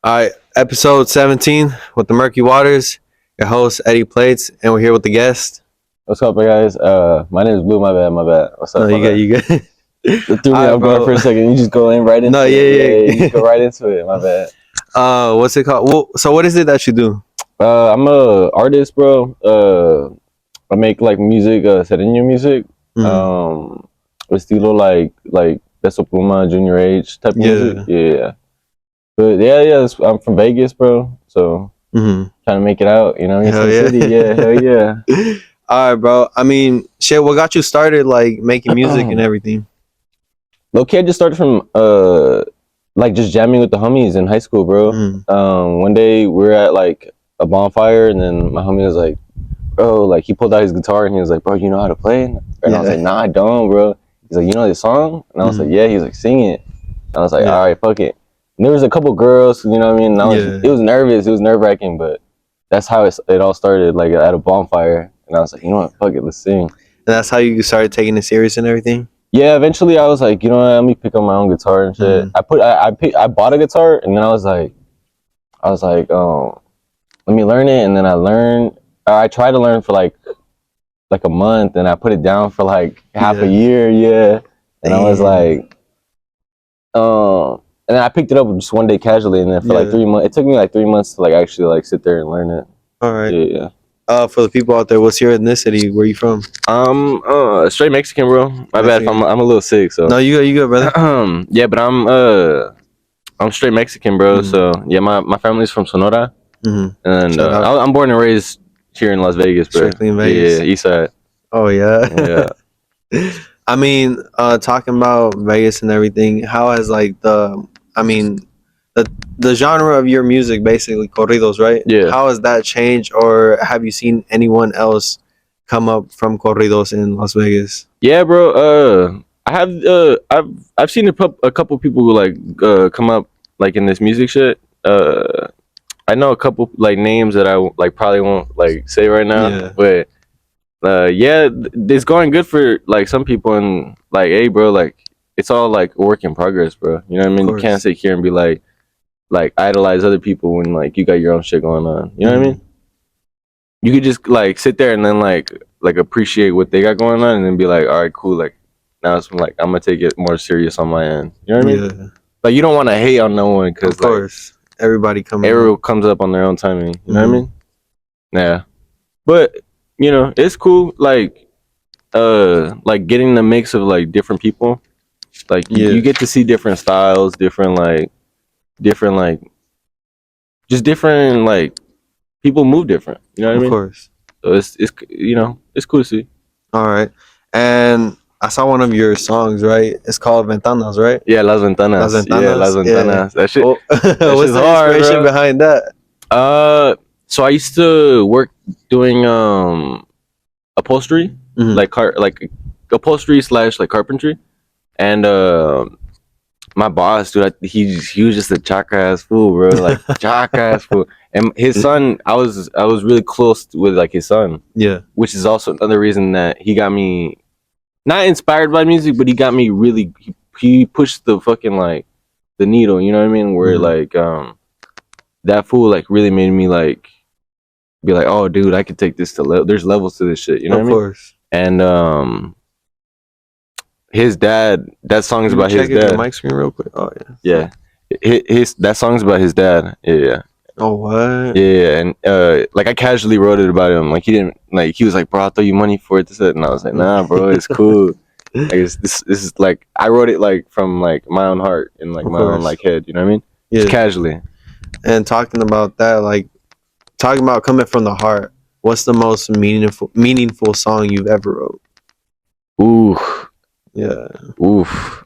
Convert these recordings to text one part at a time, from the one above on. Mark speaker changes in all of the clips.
Speaker 1: All right, episode 17 with the Merkywaterss, your host Eddy Plates, and we're here with the guest.
Speaker 2: What's up, guys? My name is Blue. My bad. What's up?
Speaker 1: No, you good.
Speaker 2: It threw me off guard for a second. You just go in right into
Speaker 1: No,
Speaker 2: it.
Speaker 1: yeah.
Speaker 2: You just go right into it. My bad.
Speaker 1: What's it called? Well, so what is it that you do?
Speaker 2: I'm a artist, bro. I make like music, sereno music. Estilo like Peso Pluma, Junior H type of music. Yeah. But yeah. I'm from Vegas, bro. So trying to make it out. You know, in the city. Yeah, hell yeah.
Speaker 1: All right, bro. I mean, shit. What got you started like making music and everything?
Speaker 2: Low-key, I just started from like just jamming with the homies in high school, bro. One day we were at like a bonfire, and then my homie was like, bro, like he pulled out his guitar and he was like, bro, you know how to play? And I was like, nah, I don't, bro. He's like, you know this song? And I was like, yeah. He's like, sing it. And I was like, all right, fuck it. And there was a couple girls, you know what I mean? And it was nervous, it was nerve-wracking, but that's how it all started, like at a bonfire. And I was like, you know what, fuck it, let's sing. And
Speaker 1: that's how you started taking it serious and everything?
Speaker 2: Yeah, eventually I was like, you know what, let me pick up my own guitar and shit. I bought a guitar, and then I was like, let me learn it. And then I tried to learn for like a month, and I put it down for like half a year, and I was like, and then I picked it up just one day casually, and then for like 3 months, it took me like 3 months to like actually like sit there and learn it.
Speaker 1: All right.
Speaker 2: Yeah.
Speaker 1: For the people out there, what's your ethnicity? Where you from?
Speaker 2: Straight Mexican, bro. My bad if I'm a little sick. So
Speaker 1: no, you good, brother.
Speaker 2: Yeah, but I'm straight Mexican, bro. So yeah, my family's from Sonora, and I'm born and raised here in Las Vegas, bro.
Speaker 1: Strictly in Vegas.
Speaker 2: Yeah, East Side.
Speaker 1: Oh yeah. I mean, talking about Vegas and everything, how has like the genre of your music, basically corridos, right?
Speaker 2: Yeah.
Speaker 1: How has that changed, or have you seen anyone else come up from corridos in Las Vegas?
Speaker 2: Yeah, bro. I have I've seen a couple people who like come up like in this music shit. I know a couple like names that I like probably won't like say right now, but it's going good for like some people, and like, hey, bro, like it's all like a work in progress, bro. You know what I mean? You can't sit here and be like idolize other people when like you got your own shit going on. You know what I mean? You could just like sit there and then like appreciate what they got going on, and then be like, all right, cool. Like now it's like I'm gonna take it more serious on my end. You know what I mean? Yeah. Like you don't want to hate on no one, because
Speaker 1: of course everyone
Speaker 2: comes up on their own timing. You know what I mean? Yeah, but you know it's cool. Like getting the mix of like different people. Like you get to see different styles, different just different like people move different. You know what I mean?
Speaker 1: Of course.
Speaker 2: So it's you know it's cool to see.
Speaker 1: All right, and I saw one of your songs, right? It's called Ventanas, right?
Speaker 2: Yeah, Las Ventanas. Yeah, Las Ventanas. That shit.
Speaker 1: What's the inspiration behind that?
Speaker 2: So I used to work doing upholstery, like upholstery / like carpentry, and my boss, dude, he was just a chaka-ass fool, bro. Like chaka-ass fool. And his son, I was really close with like his son. Yeah. Which is also another reason that he got me not inspired by music, but he got me really. He pushed the fucking like the needle. You know what I mean? Where like that fool like really made me like be like, oh, dude, I could take this to there's levels to this shit. You know what I mean? Of course. And his dad, that song's about his dad.
Speaker 1: Check the mic screen real quick. Oh
Speaker 2: yeah. That song's about his dad. Yeah.
Speaker 1: Oh what?
Speaker 2: Yeah, and like I casually wrote it about him. Like he didn't like. He was like, "Bro, I'll throw you money for it." And I was like, "Nah, bro, it's cool." Like this is like I wrote it like from like my own heart and like my own like head. You know what I mean? Yeah. Just casually.
Speaker 1: And talking about that, like talking about coming from the heart. What's the most meaningful song you've ever wrote?
Speaker 2: Oof.
Speaker 1: Yeah.
Speaker 2: Oof.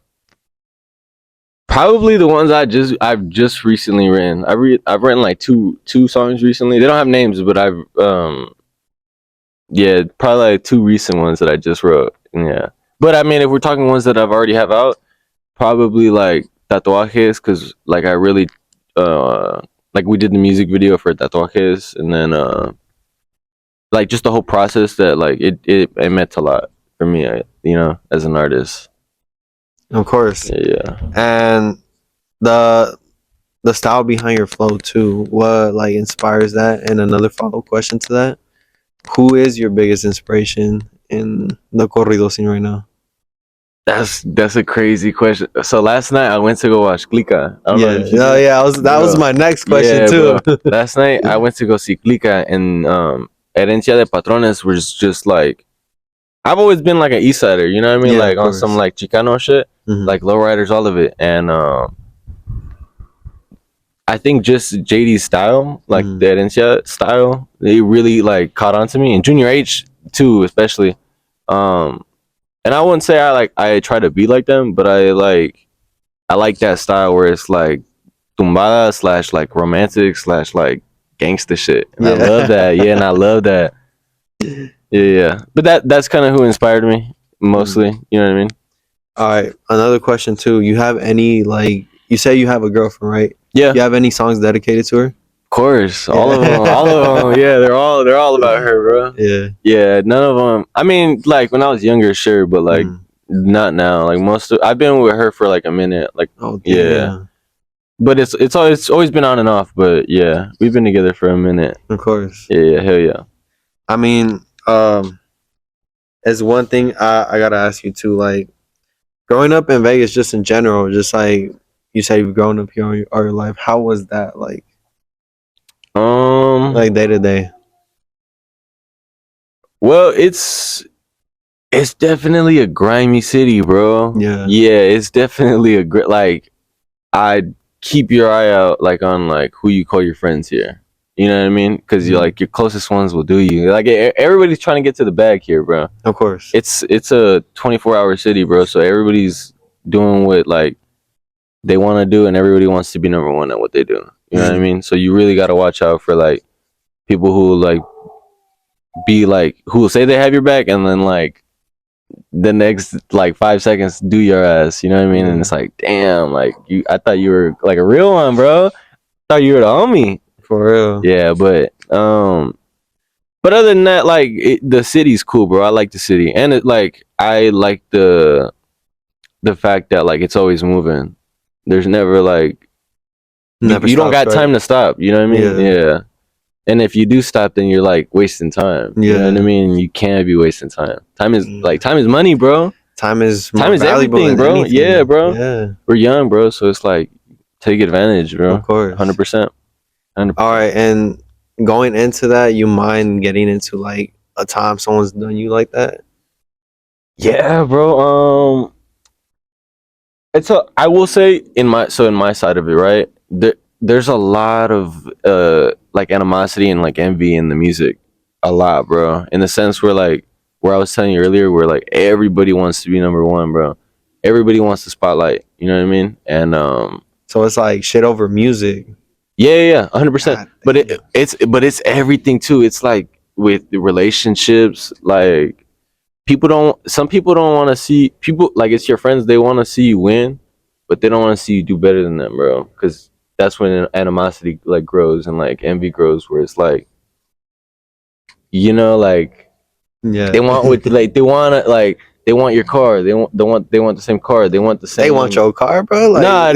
Speaker 2: Probably the ones I've just recently written. I've written like two songs recently. They don't have names, but I've probably like two recent ones that I just wrote. Yeah. But I mean, if we're talking ones that I've already have out, probably like Tatuajes, because like I really like we did the music video for Tatuajes, and then like just the whole process that like it meant a lot for me, you know, as an artist.
Speaker 1: Of course.
Speaker 2: Yeah.
Speaker 1: And the the style behind your flow too. What like inspires that? And another follow question to that: who is your biggest inspiration in the corrido scene right now?
Speaker 2: That's a crazy question. So last night I went to go watch Lyka. I don't know
Speaker 1: Yeah,
Speaker 2: if you
Speaker 1: oh
Speaker 2: did.
Speaker 1: yeah, that was
Speaker 2: Bro.
Speaker 1: my next question
Speaker 2: Yeah,
Speaker 1: too.
Speaker 2: bro. Last night I went to go see Lyka, and Herencia de Patrones was just like, I've always been like an East Sider, you know what I mean?
Speaker 1: Yeah,
Speaker 2: Like
Speaker 1: of
Speaker 2: on some
Speaker 1: course.
Speaker 2: like Chicano shit,
Speaker 1: Mhm.
Speaker 2: like lowriders, all of it. And I think just JD's style, like the Herencia style, they really like caught on to me, and Junior H too, especially. Um, and I wouldn't say I try to be like them, but I like that style where it's like tumbada slash like romantic slash like gangsta shit, and I love
Speaker 1: Yeah.
Speaker 2: that. Yeah, and I love that. Yeah. But that's kind of who inspired me mostly. You know what I mean?
Speaker 1: All right, another question too. You have any like you say you have a girlfriend, right?
Speaker 2: Yeah.
Speaker 1: You have any songs dedicated to her?
Speaker 2: Of course, all of them,
Speaker 1: Yeah.
Speaker 2: all of them. Yeah, they're all about her, bro.
Speaker 1: Yeah.
Speaker 2: Yeah, none of them. I mean, like when I was younger, sure, but like not now. Like I've been with her for like a minute. Like
Speaker 1: Oh
Speaker 2: yeah,
Speaker 1: damn.
Speaker 2: but it's always been on and off. But yeah, we've been together for a minute.
Speaker 1: Of course.
Speaker 2: Yeah, hell yeah.
Speaker 1: I mean, as one thing I gotta ask you too, like growing up in Vegas, just in general, just like you said, you've grown up here all your life. How was that like day to day?
Speaker 2: Well, it's definitely a grimy city, bro.
Speaker 1: Yeah.
Speaker 2: Yeah, it's definitely like I keep your eye out like on like who you call your friends here. You know what I mean? Because you're like your closest ones will do you. Like everybody's trying to get to the bag here, bro.
Speaker 1: Of course.
Speaker 2: It's a 24-hour city, bro. So everybody's doing what like they want to do, and everybody wants to be number one at what they do. You know what I mean? So you really got to watch out for like people who like be like who will say they have your back, and then like the next like 5 seconds do your ass. You know what I mean? And it's like, damn, like I thought you were like a real one, bro. I thought you were the homie.
Speaker 1: For real.
Speaker 2: Yeah, but other than that, like the city's cool, bro. I like the city, and I like the fact that like it's always moving. There's never like you don't got time to stop. You know what I mean? Yeah. And if you do stop, then you're like wasting time. You know what I mean? You can't be wasting time. Time is money, bro.
Speaker 1: Time is
Speaker 2: everything, bro.
Speaker 1: Anything.
Speaker 2: Yeah, bro.
Speaker 1: Yeah.
Speaker 2: We're young, bro. So it's like take advantage, bro.
Speaker 1: Of course.
Speaker 2: 100%.
Speaker 1: All right, and going into that, you mind getting into like a time someone's done you like that?
Speaker 2: Yeah, bro. I will say in my side of it, right? There's a lot of like animosity and like envy in the music. A lot, bro. In the sense where I was telling you earlier, where like everybody wants to be number one, bro. Everybody wants the spotlight. You know what I mean? And
Speaker 1: so it's like shit over music.
Speaker 2: Yeah, 100%. But it's everything too. It's like with the relationships, like some people don't want to see people like it's your friends. They want to see you win, but they don't want to see you do better than them, bro. Because that's when animosity like grows and like envy grows, where it's like, you know, like they want what like they want to like they want your car. They want the same car. They want the same.
Speaker 1: They want your car, bro. Like,
Speaker 2: nah.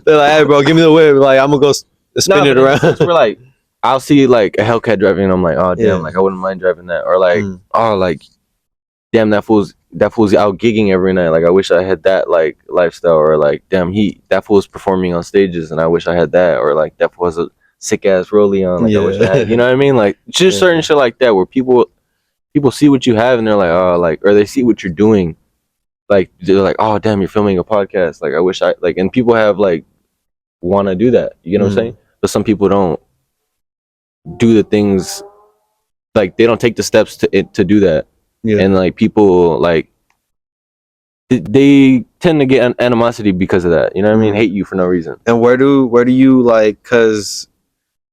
Speaker 1: They're like, hey, bro, give me the whip. Like, I'm gonna go spin it around.
Speaker 2: We're like, I'll see like a Hellcat driving, and I'm like, oh damn, like I wouldn't mind driving that, or like, oh like, damn, that fool's out gigging every night. Like I wish I had that like lifestyle, or like, damn, that fool's performing on stages, and I wish I had that, or like that fool has a sick ass rollie on. Like I wish I had, you know what I mean? Like just certain shit like that, where people see what you have, and they're like, oh, like, or they see what you're doing, like they're like, oh damn, you're filming a podcast. Like I wish I like, and people have like want to do that. You know what I'm saying? But some people don't do the things, like they don't take the steps to do that. And like people like they tend to get animosity because of that. You know what I mean? Hate you for no reason.
Speaker 1: And where do you like? Cause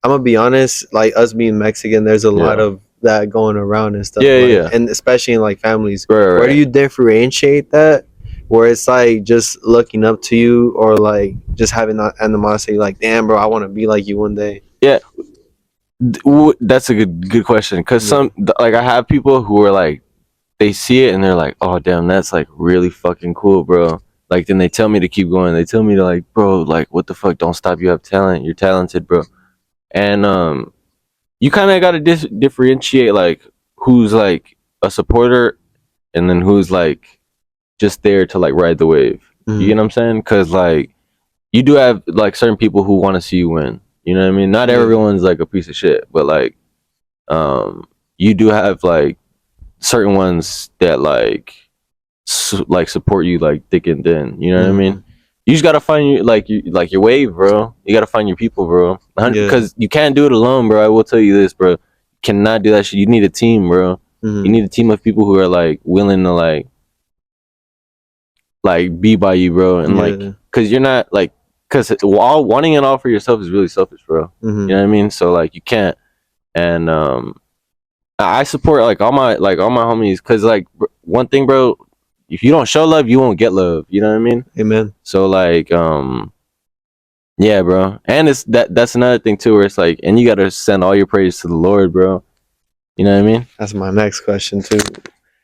Speaker 1: I'm gonna be honest, like us being Mexican, there's a lot of that going around and stuff. And especially in like families. Where do you differentiate that? Where it's like just looking up to you, or like just having that animosity, like, damn, bro, I want to be like you one day.
Speaker 2: Yeah, that's a good question. Because some like I have people who are like, they see it and they're like, oh damn, that's like really fucking cool, bro. like then they tell me to keep going. They tell me to like, bro, like what the fuck, don't stop, you have talent, you're talented, bro. And you kind of got to differentiate like who's like a supporter and then who's like just there to like ride the wave. You know what I'm saying? Because like you do have like certain people who want to see you win. You know what I mean? Not everyone's like a piece of shit, but like you do have like certain ones that like like support you like thick and thin. You know what I mean? You just gotta find your wave, bro. You gotta find your people, bro. Because you can't do it alone, bro. I will tell you this, bro. You cannot do that shit. You need a team, bro. You need a team of people who are like willing to like be by you, bro. And like, cause you're not like, cause all wanting it all for yourself is really selfish, bro. You know what I mean? So like, you can't. And I support like all my homies, cause like one thing, bro. If you don't show love, you won't get love. You know what I mean?
Speaker 1: Amen.
Speaker 2: So like, yeah, bro. And it's that's another thing too, where it's like, and you gotta send all your praise to the Lord, bro. You know what I mean?
Speaker 1: That's my next question too.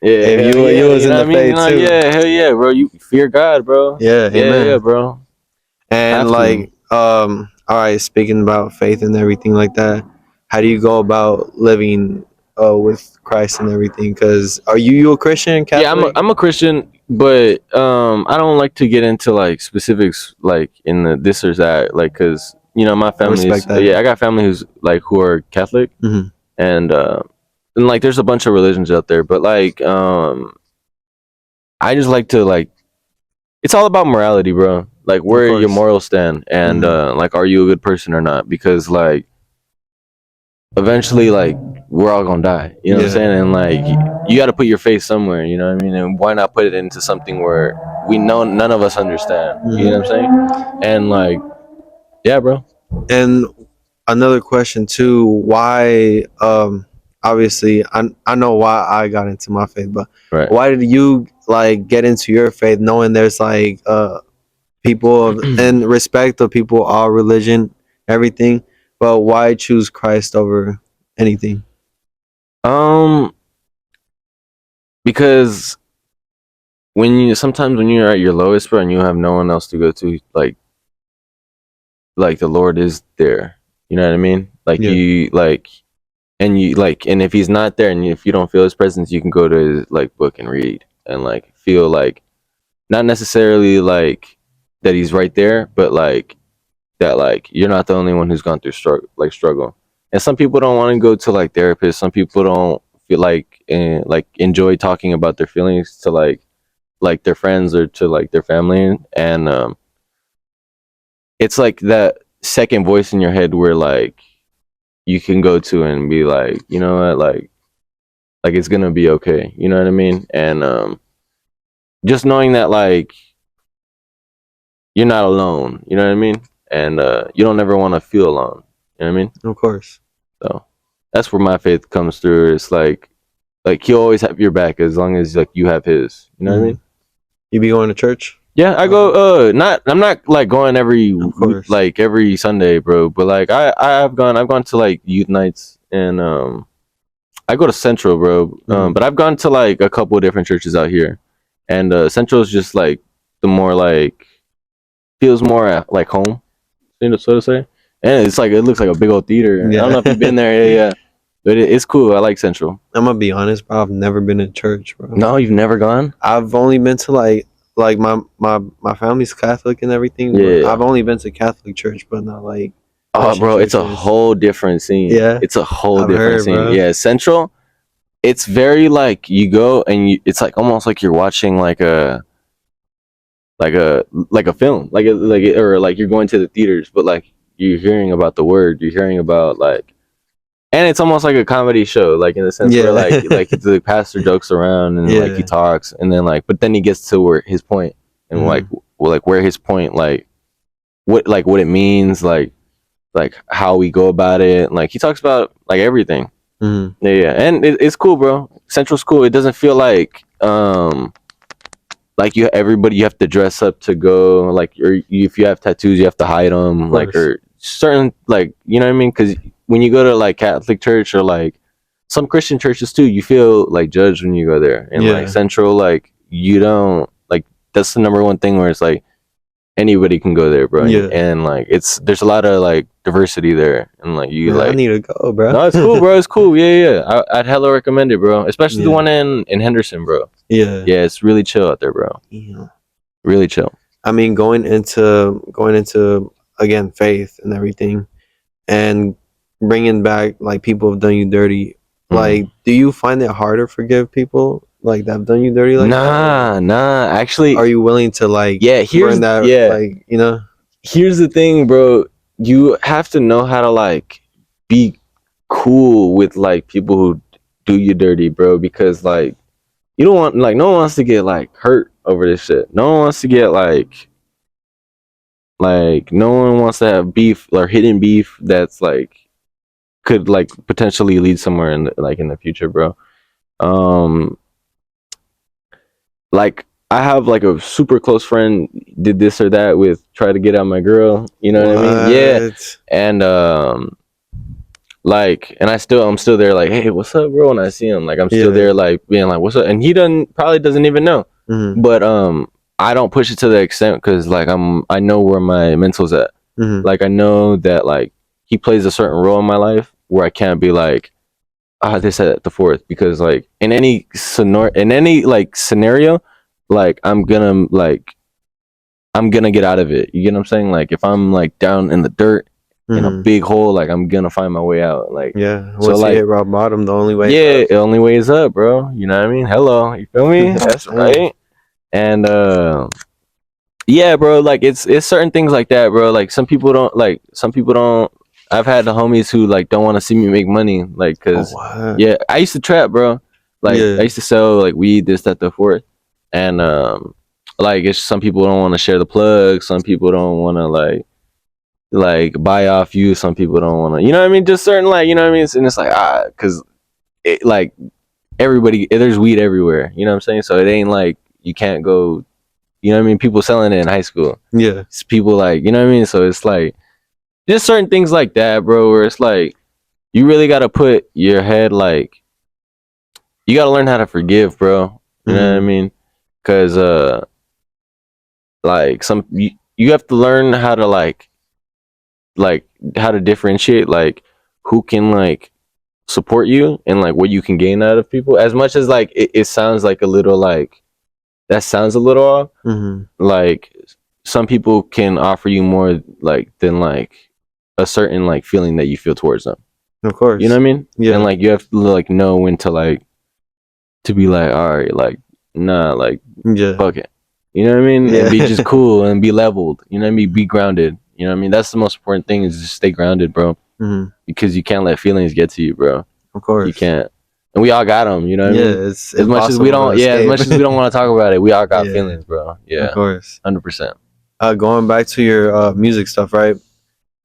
Speaker 2: Yeah,
Speaker 1: if you was in the faith too.
Speaker 2: Yeah, hell yeah, bro. You fear God, bro.
Speaker 1: Yeah, amen.
Speaker 2: Yeah, bro.
Speaker 1: And like, all right, speaking about faith and everything like that, how do you go about living with Christ and everything? Because are you a Christian, Catholic?
Speaker 2: Yeah, I'm a Christian, but I don't like to get into like specifics like in the this or that, like, because you know my family is, I got family who's like who are Catholic, and like there's a bunch of religions out there, but like I just like to like, it's all about morality, bro. Like where your morals stand, and like are you a good person or not? Because like eventually like we're all gonna die, you know what I'm saying? And like you got to put your faith somewhere, you know what I mean? And why not put it into something where we know none of us understand, you know what I'm saying? And like, yeah, bro.
Speaker 1: And another question too, why obviously I know why I got into my faith, but why did you like get into your faith knowing there's like people and respect of people, all religion, everything, but why choose Christ over anything?
Speaker 2: Because sometimes when you're at your lowest, bro, and you have no one else to go to, like the Lord is there, you know what I mean? Like you like, and you like, and if he's not there and if you don't feel his presence, you can go to his like book and read and like feel like not necessarily like that he's right there, but like that like you're not the only one who's gone through struggle. And some people don't want to go to like therapists. Some people don't feel like enjoy talking about their feelings to like their friends or to like their family, and it's like that second voice in your head where like you can go to and be like, you know what, like it's gonna be okay, you know what I mean? And just knowing that like you're not alone, you know what I mean? And you don't ever want to feel alone, you know what I mean?
Speaker 1: Of course.
Speaker 2: So that's where my faith comes through. It's like he'll always have your back as long as like you have his, you know what I mean?
Speaker 1: You be going to church?
Speaker 2: Yeah, I go. I'm not like going every Sunday, bro. But like I've gone to like youth nights, and I go to Central, bro. But I've gone to like a couple of different churches out here, and Central is just like the more like feels more at, like home, you know, so to say. And it's like it looks like a big old theater. Yeah. I don't know if you've been there, yeah. But it's cool. I like Central.
Speaker 1: I'm gonna be honest, bro. I've never been to church, bro.
Speaker 2: No, you've never gone?
Speaker 1: I've only been to like my family's Catholic and everything. Yeah. I've only been to Catholic church, but not like.
Speaker 2: Oh, bro, it's a whole different scene. Yeah, it's a whole different scene. Bro. Yeah, Central. It's very like you go and it's like almost like you're watching like a film, or like you're going to the theaters, but like you're hearing about the word, you're hearing about like, and it's almost like a comedy show, like in the sense where like the pastor jokes around and like he talks, and then like, but then he gets to where his point and like where his point what it means, like how we go about it, like he talks about like everything. And it's cool, bro. Central's cool. It doesn't feel like you have to dress up to go, like, or if you have tattoos you have to hide them, like, or certain, like, you know what I mean? Because when you go to like Catholic church or like some Christian churches too, you feel like judged when you go there, and like Central, like you don't, like that's the number one thing where it's like anybody can go there, bro. Yeah. And like there's a lot of like diversity there, and like I
Speaker 1: need to go, bro.
Speaker 2: No, it's cool, bro. It's cool. Yeah. I'd hella recommend it, bro. Especially the one in Henderson, bro. Yeah, it's really chill out there, bro. Yeah, really chill.
Speaker 1: I mean, going into again faith and everything, and bringing back like people have done you dirty. Like, do you find it harder to forgive people like that have done you dirty? Like,
Speaker 2: nah. Actually,
Speaker 1: are you willing to like?
Speaker 2: Here's that. Yeah,
Speaker 1: like, you know.
Speaker 2: Here's the thing, bro. You have to know how to like be cool with like people who do you dirty, bro. Because like you don't want like no one wants to get like hurt over this shit. No one wants to get like no one wants to have beef or hidden beef that's like could like potentially lead somewhere in the future, bro. Like I have like a super close friend did this or that with try to get at my girl, you know what I mean? Yeah. And like and I'm still there like, hey, what's up, bro? And I see him like I'm still there like being like, what's up? And he probably doesn't even know. But I don't push it to the extent because like I know where my mental's at. Like I know that like he plays a certain role in my life where I can't be like, they said at the fourth, because like in any scenario, like I'm gonna get out of it. You get what I'm saying? Like if I'm like down in the dirt in a big hole, like I'm gonna find my way out. Like
Speaker 1: once you hit rock bottom, the only way
Speaker 2: the only way is up, bro. You know what I mean? Hello, you feel me? That's right. And yeah, bro, like it's certain things like that, bro. Like some people don't. I've had the homies who like don't want to see me make money, like because I used to trap, bro. Like I used to sell like weed, this, that, the fourth, and like it's some people don't want to share the plug, some people don't want to like buy off you, some people don't want to, you know what I mean? Just certain like, you know what I mean? And it's like because it like everybody, there's weed everywhere, you know what I'm saying? So it ain't like you can't go, you know what I mean? People selling it in high school, it's people like, you know what I mean? So it's like just certain things like that, bro, where it's like you really got to put your head like you got to learn how to forgive, bro. You know what I mean? Because like you have to learn how to like how to differentiate like who can like support you and like what you can gain out of people. As much as like it sounds like a little like that sounds a little off, like some people can offer you more like than like a certain like feeling that you feel towards them.
Speaker 1: Of course.
Speaker 2: You know what I mean? Yeah. And like you have to like know when to like to be like, all right, like nah, like fuck it. You know what I mean? And be just cool and be leveled. You know what I mean? Be grounded. You know what I mean? That's the most important thing is just stay grounded, bro. Because you can't let feelings get to you, bro.
Speaker 1: Of course.
Speaker 2: You can't. And we all got them, you know what I mean?
Speaker 1: It's
Speaker 2: as much as we don't as much as we don't want to talk about it, we all got feelings, bro. Yeah.
Speaker 1: Of course.
Speaker 2: 100%.
Speaker 1: Going back to your music stuff, right?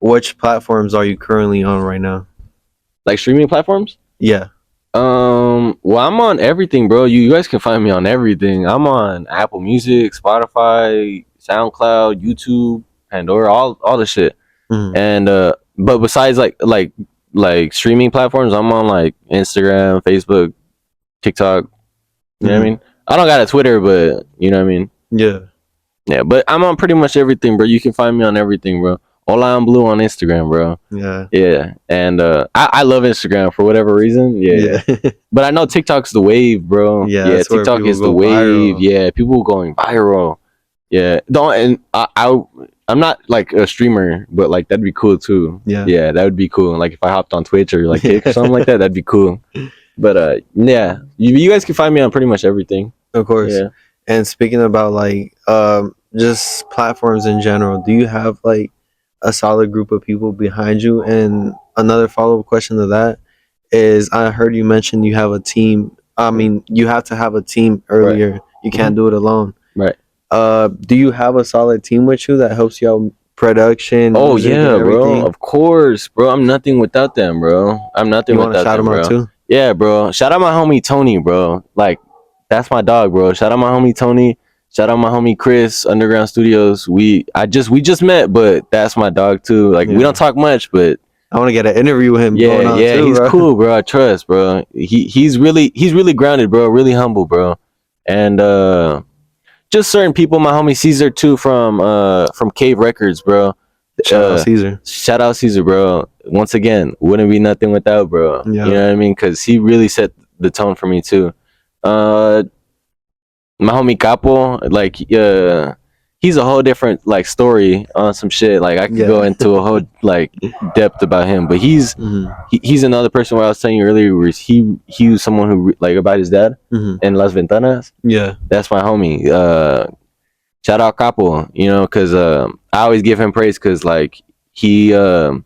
Speaker 1: Which platforms are you currently on right now?
Speaker 2: Like streaming platforms?
Speaker 1: Yeah.
Speaker 2: Well, I'm on everything, bro. You guys can find me on everything. I'm on Apple Music, Spotify, SoundCloud, YouTube, Pandora, all the shit. And but besides like streaming platforms, I'm on like Instagram, Facebook, TikTok. You know what I mean? I don't got a Twitter, but you know what I mean? Yeah, but I'm on pretty much everything, bro. You can find me on everything, bro. Holaimblue on Instagram, bro. Yeah. And I love Instagram for whatever reason. Yeah. But I know TikTok's the wave, bro. Yeah, TikTok is the wave. Viral. Yeah, people going viral. Yeah. I'm not like a streamer, but like that'd be cool too. Yeah, that would be cool. Like if I hopped on Twitch or like Kick or something like that, that'd be cool. But yeah, you guys can find me on pretty much everything.
Speaker 1: Of course. Yeah. And speaking about like just platforms in general, do you have like a solid group of people behind you? And another follow-up question to that is, I heard you mention you have a team. I mean, you have to have a team earlier. Right. You can't do it alone.
Speaker 2: Right.
Speaker 1: Do you have a solid team with you that helps you out production?
Speaker 2: Oh yeah, bro. Of course, bro. I'm nothing without them, bro. I'm nothing without them, bro. You want to shout them out too? Yeah, bro. Shout out my homie Tony, bro. Like that's my dog, bro. Shout out my homie Tony. Shout out my homie Chris, Underground Studios. We just met, but that's my dog too. Like we don't talk much, but
Speaker 1: I want to get an interview with him.
Speaker 2: Yeah, too, he's cool, bro. I trust, bro. He's really grounded, bro. Really humble, bro. And just certain people. My homie Caesar too from Cave Records, bro.
Speaker 1: Shout out Caesar.
Speaker 2: Shout out Caesar, bro. Once again, wouldn't be nothing without, bro. Yeah. You know what I mean? Because he really set the tone for me too. My homie Capo, like he's a whole different like story on some shit. Like I could go into a whole like depth about him, but he's another person. What I was telling you earlier was he was someone who like about his dad in Las Ventanas.
Speaker 1: Yeah,
Speaker 2: that's my homie. Shout out Capo, you know, because I always give him praise because like he didn't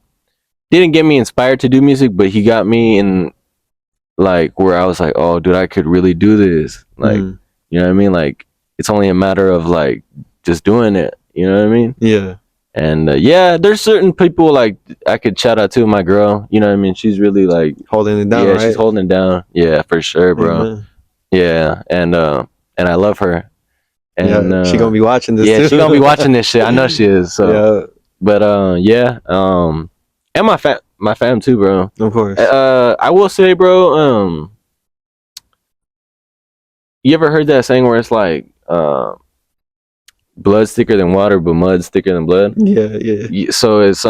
Speaker 2: get me inspired to do music, but he got me in like where I was like, oh, dude, I could really do this. Like, you know what I mean? Like, it's only a matter of like just doing it. You know what I mean?
Speaker 1: Yeah.
Speaker 2: And yeah, there's certain people like I could shout out to. My girl, you know what I mean? She's really like
Speaker 1: holding it down.
Speaker 2: Yeah,
Speaker 1: right?
Speaker 2: She's holding it down. Yeah, for sure, bro. Amen. Yeah, and I love her. And
Speaker 1: she gonna be watching this.
Speaker 2: Yeah,
Speaker 1: too.
Speaker 2: she gonna be watching this shit. I know she is. So, but yeah, and my fam too, bro.
Speaker 1: Of course.
Speaker 2: I will say, bro. You ever heard that saying where it's like, blood's thicker than water, but mud's thicker than blood?
Speaker 1: Yeah.
Speaker 2: So it's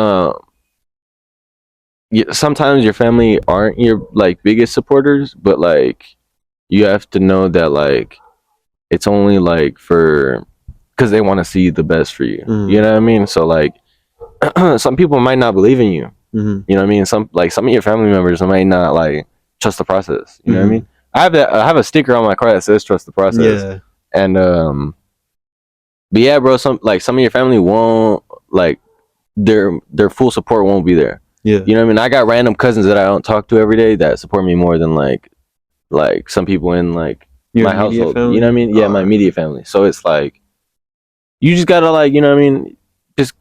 Speaker 2: sometimes your family aren't your like biggest supporters, but like you have to know that like it's only like for because they want to see the best for you. You know what I mean? So like some people might not believe in you. You know what I mean? Some of your family members might not like trust the process. You know what I mean? I have a sticker on my car that says "Trust the process."
Speaker 1: Yeah.
Speaker 2: And but yeah, bro. Some of your family won't like their full support won't be there.
Speaker 1: Yeah.
Speaker 2: You know what I mean? I got random cousins that I don't talk to every day that support me more than like some people in like
Speaker 1: your
Speaker 2: my household.
Speaker 1: Family?
Speaker 2: You know what I mean? Yeah, my immediate family. So it's like you just gotta like, you know what I mean? Just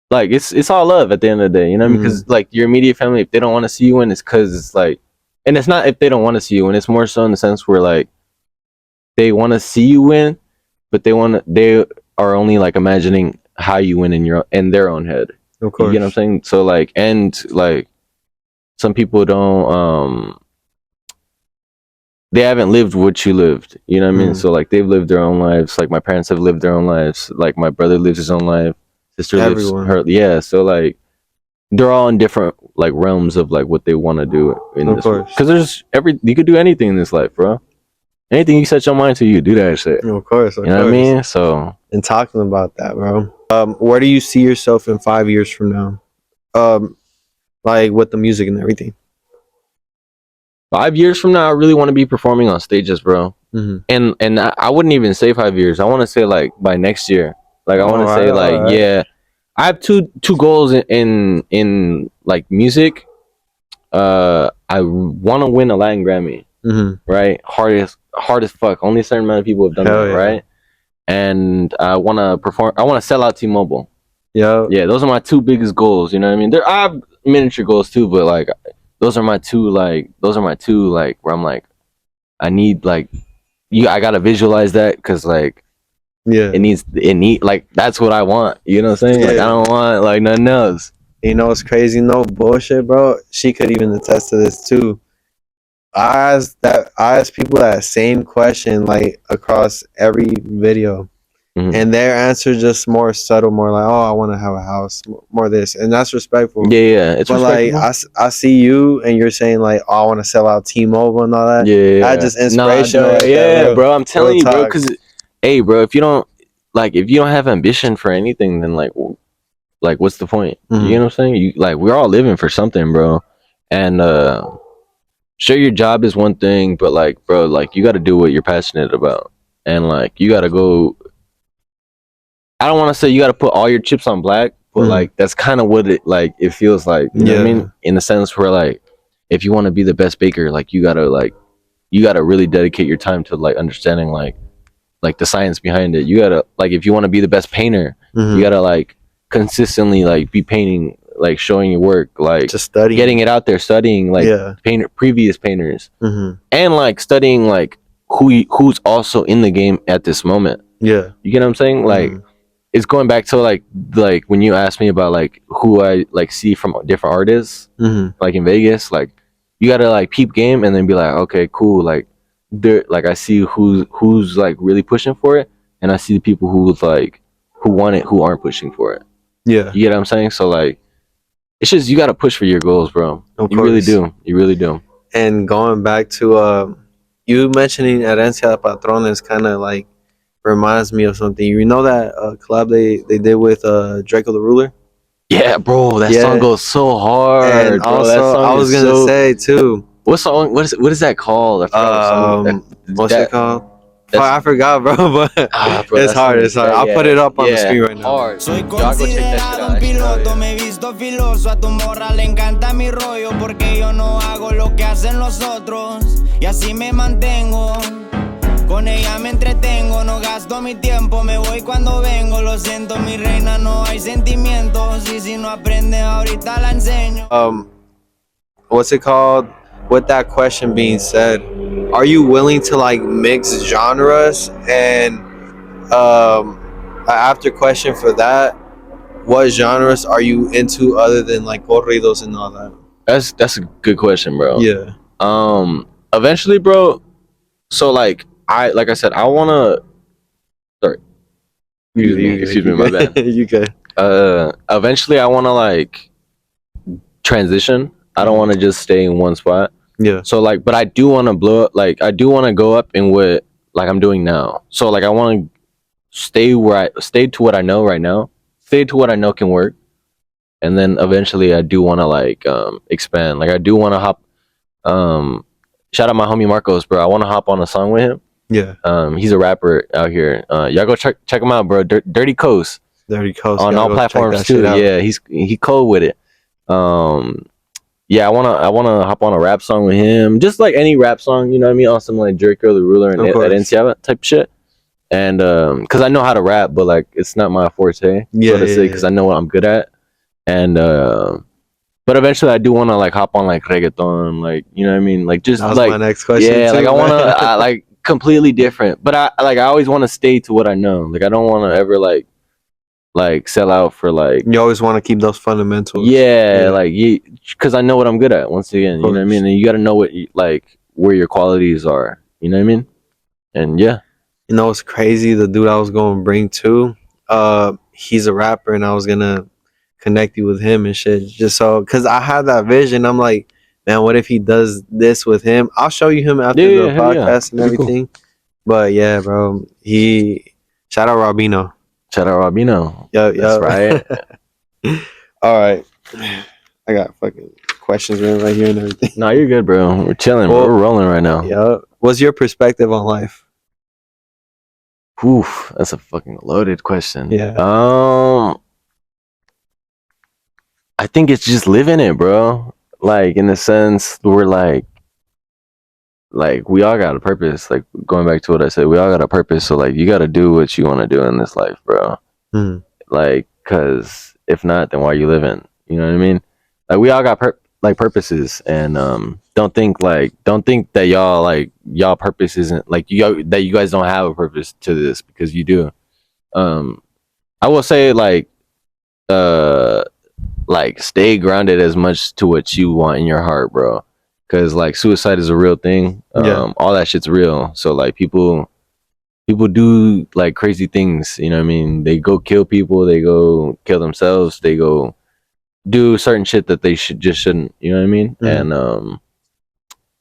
Speaker 2: like it's all love at the end of the day. You know what I mean? Because like your immediate family, if they don't want to see you win, it's because it's like, and it's not if they don't want to see you win. It's more so in the sense where like they want to see you win, but they are only like imagining how you win in their own head.
Speaker 1: Of course.
Speaker 2: You know what I'm saying? So like, and like some people don't they haven't lived what you lived. You know what I mean? So like they've lived their own lives. Like my parents have lived their own lives. Like my brother lives his own life. Sister lives her. Yeah. So like they're all in different like realms of like what they want to do in this. Because there's you could do anything in this life, bro. Anything you set your mind to, you do that shit.
Speaker 1: Of course.
Speaker 2: You know what I mean? So
Speaker 1: and talking about that, bro. Where do you see yourself in 5 years from now? Like with the music and everything.
Speaker 2: 5 years from now, I really want to be performing on stages, bro. And I wouldn't even say 5 years. I want to say like by next year. Like I want to say like yeah. I have two goals in like music. I want to win a Latin Grammy. Right? Hard as fuck. Only a certain amount of people have done that, right? And I want to perform. I want to sell out T-Mobile. Yeah. Those are my two biggest goals. You know what I mean? I have miniature goals too, but like those are my two like where I'm like I need like I gotta visualize that because like it needs like that's what I want. You know what I'm saying? Like I don't want like nothing else.
Speaker 1: You know what's crazy? No bullshit, bro. She could even attest to this too. I asked people that same question like across every video, and their answer just more subtle, more like, "Oh, I want to have a house, more this," and that's respectful.
Speaker 2: Yeah, it's
Speaker 1: but
Speaker 2: respectful.
Speaker 1: Like I see you, and you're saying like, "Oh, I want to sell out T-Mobile and all that."
Speaker 2: Yeah,
Speaker 1: that just inspirational.
Speaker 2: Bro. I'm telling you, bro. Because hey, bro, if you don't have ambition for anything, then like what's the point? You know what I'm saying? You like we're all living for something, bro, and sure, your job is one thing, but like, bro, like you got to do what you're passionate about, and like you got to go. I don't want to say you got to put all your chips on black, but like that's kind of what it feels like. You know what I mean? In the sense where like, if you want to be the best baker, like you gotta really dedicate your time to like understanding like the science behind it. You gotta like if you want to be the best painter, you gotta like consistently like be painting. Like showing your work, like
Speaker 1: just studying,
Speaker 2: getting it out there, studying like previous painters, and like studying like who's also in the game at this moment.
Speaker 1: Yeah,
Speaker 2: you get what I'm saying? Like it's going back to like when you asked me about like who I like see from different artists, like in Vegas, like you gotta like peep game and then be like, okay, cool, like there, like I see who's like really pushing for it, and I see the people who want it who aren't pushing for it.
Speaker 1: Yeah,
Speaker 2: you get what I'm saying. So like, it's just you got to push for your goals, bro. You really do.
Speaker 1: And going back to you mentioning Herencia Patrones kind of like reminds me of something. You know that collab they did with Draco the Ruler?
Speaker 2: Yeah, bro, that song goes so hard.
Speaker 1: And
Speaker 2: bro,
Speaker 1: also,
Speaker 2: that song
Speaker 1: I was gonna say too.
Speaker 2: What song? What is that called? I forgot
Speaker 1: what's it called? I forgot, bro, but
Speaker 2: bro,
Speaker 1: it's hard. It's hard. I'll put it up on the screen right now.
Speaker 2: Hard.
Speaker 3: Soy considerado un piloto, me he visto filoso. A tu morra le encanta mi rollo porque yo no hago lo que hacen los otros y así me mantengo. Con ella me entretengo, no gasto mi tiempo, me voy cuando vengo. Lo siento, mi reina, no hay sentimientos y si no aprende ahorita la enseño.
Speaker 1: What's it called? With that question being said, are you willing to like mix genres? And after question for that, what genres are you into other than like corridos and all that?
Speaker 2: That's a good question, bro.
Speaker 1: Yeah.
Speaker 2: Eventually, bro. So like I said, I wanna. Sorry. Excuse me, my bad.
Speaker 1: You good?
Speaker 2: Eventually, I wanna like transition. I don't want to just stay in one spot.
Speaker 1: Yeah.
Speaker 2: So like, but I do want to blow up. Like, I do want to go up in what like I'm doing now. So like, I want to stay to what I know right now. Stay to what I know can work, and then eventually I do want to like expand. Like I do want to hop. Shout out my homie Marcos, bro. I want to hop on a song with him.
Speaker 1: Yeah.
Speaker 2: He's a rapper out here. Y'all go check him out, bro. Dirty Coast.
Speaker 1: Dirty Coast
Speaker 2: on all platforms too. Yeah, he cold with it. Yeah, I wanna hop on a rap song with him, just like any rap song, you know what I mean, on some like Draco the Ruler and Herencia type shit. And because I know how to rap, but like it's not my forte, because I know what I'm good at. And but eventually I do want to like hop on like reggaeton, like you know what I mean, like just
Speaker 1: that was
Speaker 2: like
Speaker 1: my next question.
Speaker 2: Yeah,
Speaker 1: too,
Speaker 2: like I want to like completely different, but I always want to stay to what I know. Like I don't want to ever like sell out for like.
Speaker 1: You always want to keep those fundamentals.
Speaker 2: Yeah, like because I know what I'm good at. Once again, you know what I mean. And you got to know what like where your qualities are. You know what I mean? And yeah,
Speaker 1: you know what's crazy? The dude I was going to bring too. He's a rapper, and I was gonna connect you with him and shit. Just so, cause I had that vision. I'm like, man, what if he does this with him? I'll show you him after the podcast and everything. Cool. But yeah, bro, shout out Robino.
Speaker 2: Shout out Robino.
Speaker 1: That's
Speaker 2: right.
Speaker 1: All right. I got fucking questions right here and everything.
Speaker 2: No, you're good, bro. We're chilling. Well, we're rolling right now.
Speaker 1: Yeah. What's your perspective on life?
Speaker 2: Oof, that's a fucking loaded question.
Speaker 1: Yeah.
Speaker 2: I think it's just living it, bro. Like in the sense we're like we all got a purpose. Like going back to what I said, we all got a purpose. So like you got to do what you want to do in this life, bro. Like, cause if not, then why are you living? You know what I mean? Like we all got purposes, and don't think that y'all purpose isn't like that you guys don't have a purpose to this, because you do. I will say like stay grounded as much to what you want in your heart, bro. Because like suicide is a real thing. All that shit's real. So like people do like crazy things, you know what I mean? They go kill people, they go kill themselves, they go do certain shit that they shouldn't, you know what I mean? And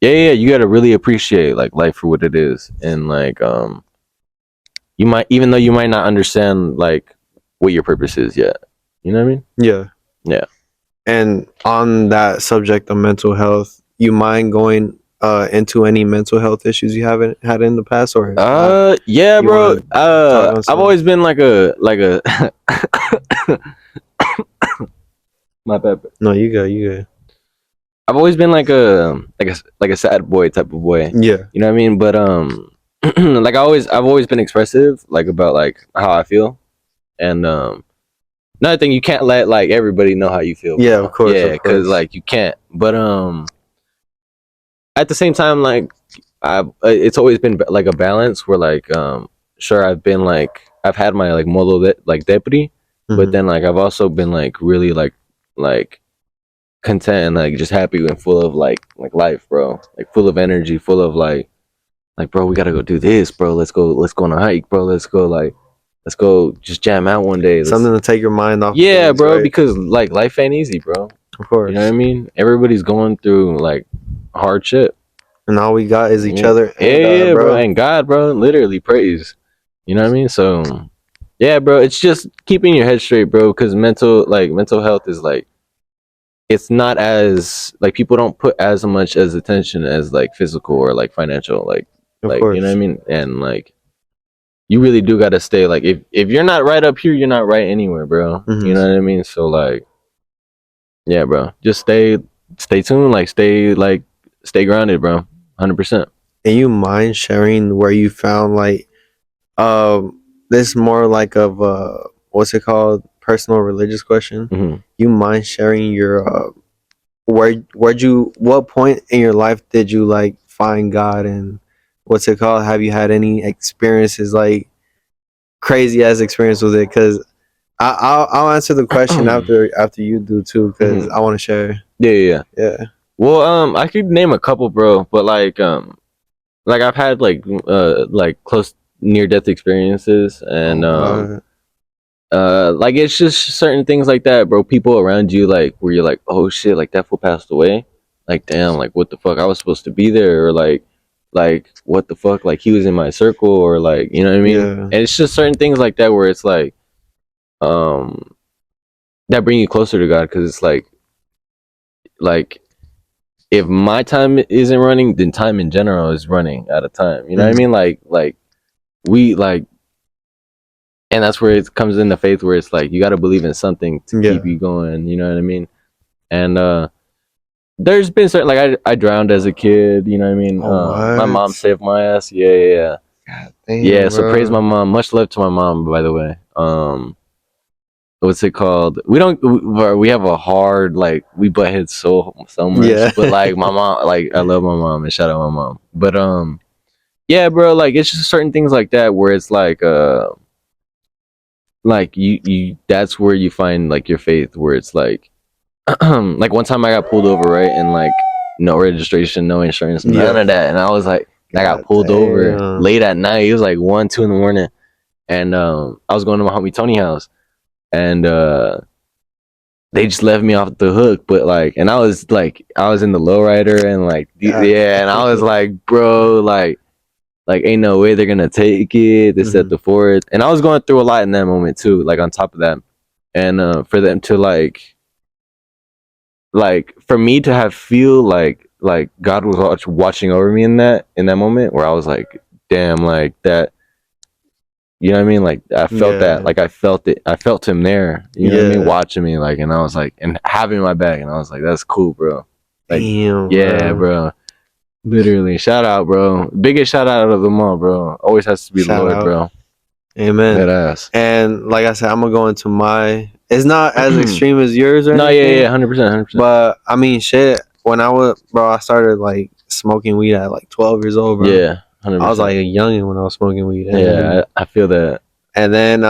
Speaker 2: yeah, you gotta really appreciate like life for what it is. And like you might, even though you might not understand like what your purpose is yet, you know what I mean? Yeah.
Speaker 1: And on that subject of mental health, you mind going into any mental health issues you haven't had in the past, or
Speaker 2: yeah, bro. I've always been like a my bad.
Speaker 1: No, you good.
Speaker 2: I've always been like a sad boy type of boy.
Speaker 1: Yeah,
Speaker 2: you know what I mean. But like I've always been expressive, like about like how I feel, and another thing, you can't let like everybody know how you feel.
Speaker 1: Yeah, of course.
Speaker 2: Yeah, because like you can't. But at the same time, like it's always been like a balance where like sure I've had my like modo like deputy, but then like I've also been like really like content and like just happy and full of like life, bro. Like full of energy, full of like like, bro, we gotta go do this, bro. Let's go on a hike, bro. Let's go just jam out one day.
Speaker 1: Something to take your mind off.
Speaker 2: Yeah, things, bro, right? Because like life ain't easy, bro.
Speaker 1: Of course.
Speaker 2: You know what I mean? Everybody's going through like hard shit.
Speaker 1: And all we got is each other.
Speaker 2: And God, bro. And God, bro. Literally praise. You know what I mean? So yeah, bro, it's just keeping your head straight, bro, because mental health is like, it's not as like, people don't put as much as attention as like physical or like financial, like you know what I mean? And like, you really do gotta stay, like, if you're not right up here, you're not right anywhere, bro. Mm-hmm. You know what I mean? So like, yeah, bro, just stay tuned, like stay grounded, bro. 100%.
Speaker 1: And you mind sharing where you found like this more like of what's it called, personal religious question? Mm-hmm. You mind sharing your what point in your life did you like find God, and what's it called, have you had any experiences, like crazy ass experience with it? Because I'll answer the question after you do too, because I want to share.
Speaker 2: Yeah. Well, I could name a couple, bro, but like I've had like close near death experiences, and like, it's just certain things like that, bro. People around you, like, where you're like, oh shit, like that fool passed away, like, damn, like what the fuck, I was supposed to be there, or like what the fuck, like he was in my circle, or like, you know what I mean? Yeah. And it's just certain things like that where it's like that bring you closer to God, because it's like if my time isn't running, then time in general is running out of time. You know what I mean? Like we like, and that's where it comes into faith, where it's like you got to believe in something to keep you going. You know what I mean? And there's been certain, like, I drowned as a kid. You know what I mean? My mom saved my ass. Yeah. God damn, yeah. Bro. So praise my mom. Much love to my mom, by the way. What's it called? We have a hard, like, we butt heads so much. Yeah. But like my mom, like, I love my mom, and shout out my mom. But yeah, bro, like, it's just certain things like that where it's like you that's where you find like your faith, where it's like like one time I got pulled over, right? And like, no registration, no insurance, none of that. And I was like, I got pulled over late at night. It was like 1, 2 in the morning. And I was going to my homie Tony's house. And they just left me off the hook. But like, and I was in the lowrider, and like, and I was like, bro, like ain't no way they're gonna take it. This at the forest. And I was going through a lot in that moment too, like on top of that. And for them to like for me to feel like God was watching over me in that moment, where I was like, damn, like that, you know what I mean? Like, I felt that, like I felt it. I felt him there, you know what I mean? Watching me, like, and I was like, and having my back, and I was like, that's cool, bro. Like, damn, bro. Literally, shout out, bro. Biggest shout out of them all, bro. Always has to be the Lord, bro.
Speaker 1: Amen.
Speaker 2: That ass.
Speaker 1: And like I said, I'm gonna go into my. It's not as extreme as yours, or anything.
Speaker 2: Yeah, 100%.
Speaker 1: But I mean, shit. When I started like smoking weed at like 12 years old, bro.
Speaker 2: Yeah, 100%.
Speaker 1: I was like a youngin' when I was smoking weed.
Speaker 2: Yeah, I feel that.
Speaker 1: And then,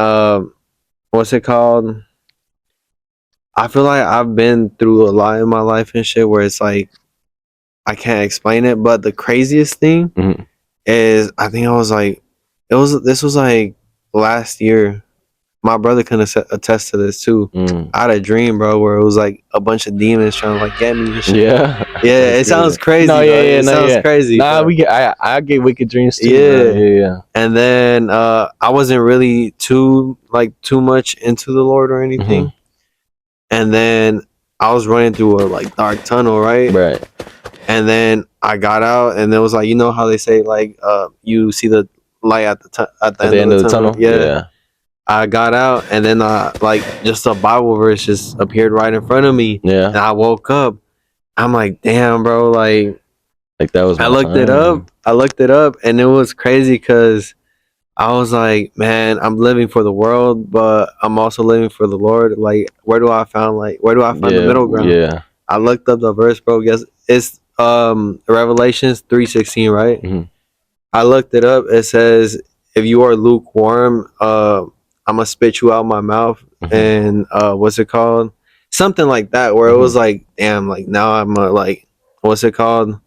Speaker 1: what's it called? I feel like I've been through a lot in my life and shit, where it's like, I can't explain it, but the craziest thing is, I think I was like, this was like last year. My brother can attest to this too. I had a dream, bro, where it was like a bunch of demons trying to like get me and shit.
Speaker 2: Yeah.
Speaker 1: It sounds crazy. It sounds crazy.
Speaker 2: Nah, I get wicked dreams too. Yeah.
Speaker 1: And then I wasn't really too much into the Lord or anything. And then I was running through a like dark tunnel, right?
Speaker 2: Right.
Speaker 1: And then I got out, and it was like, you know how they say like you see the light at the end of the tunnel. Yeah. I got out, and then like just a Bible verse just appeared right in front of me.
Speaker 2: Yeah.
Speaker 1: And I woke up. I'm like, damn, bro, like
Speaker 2: that was.
Speaker 1: I looked it up, and it was crazy because I was like, man, I'm living for the world, but I'm also living for the Lord. Like, where do I find the middle ground? Yeah. I looked up the verse, bro. Guess it's Revelations 3:16, right? I looked it up. It says, if you are lukewarm, I'm gonna spit you out my mouth. And what's it called? Something like that, where it was like, damn, like now I'm like, what's it called?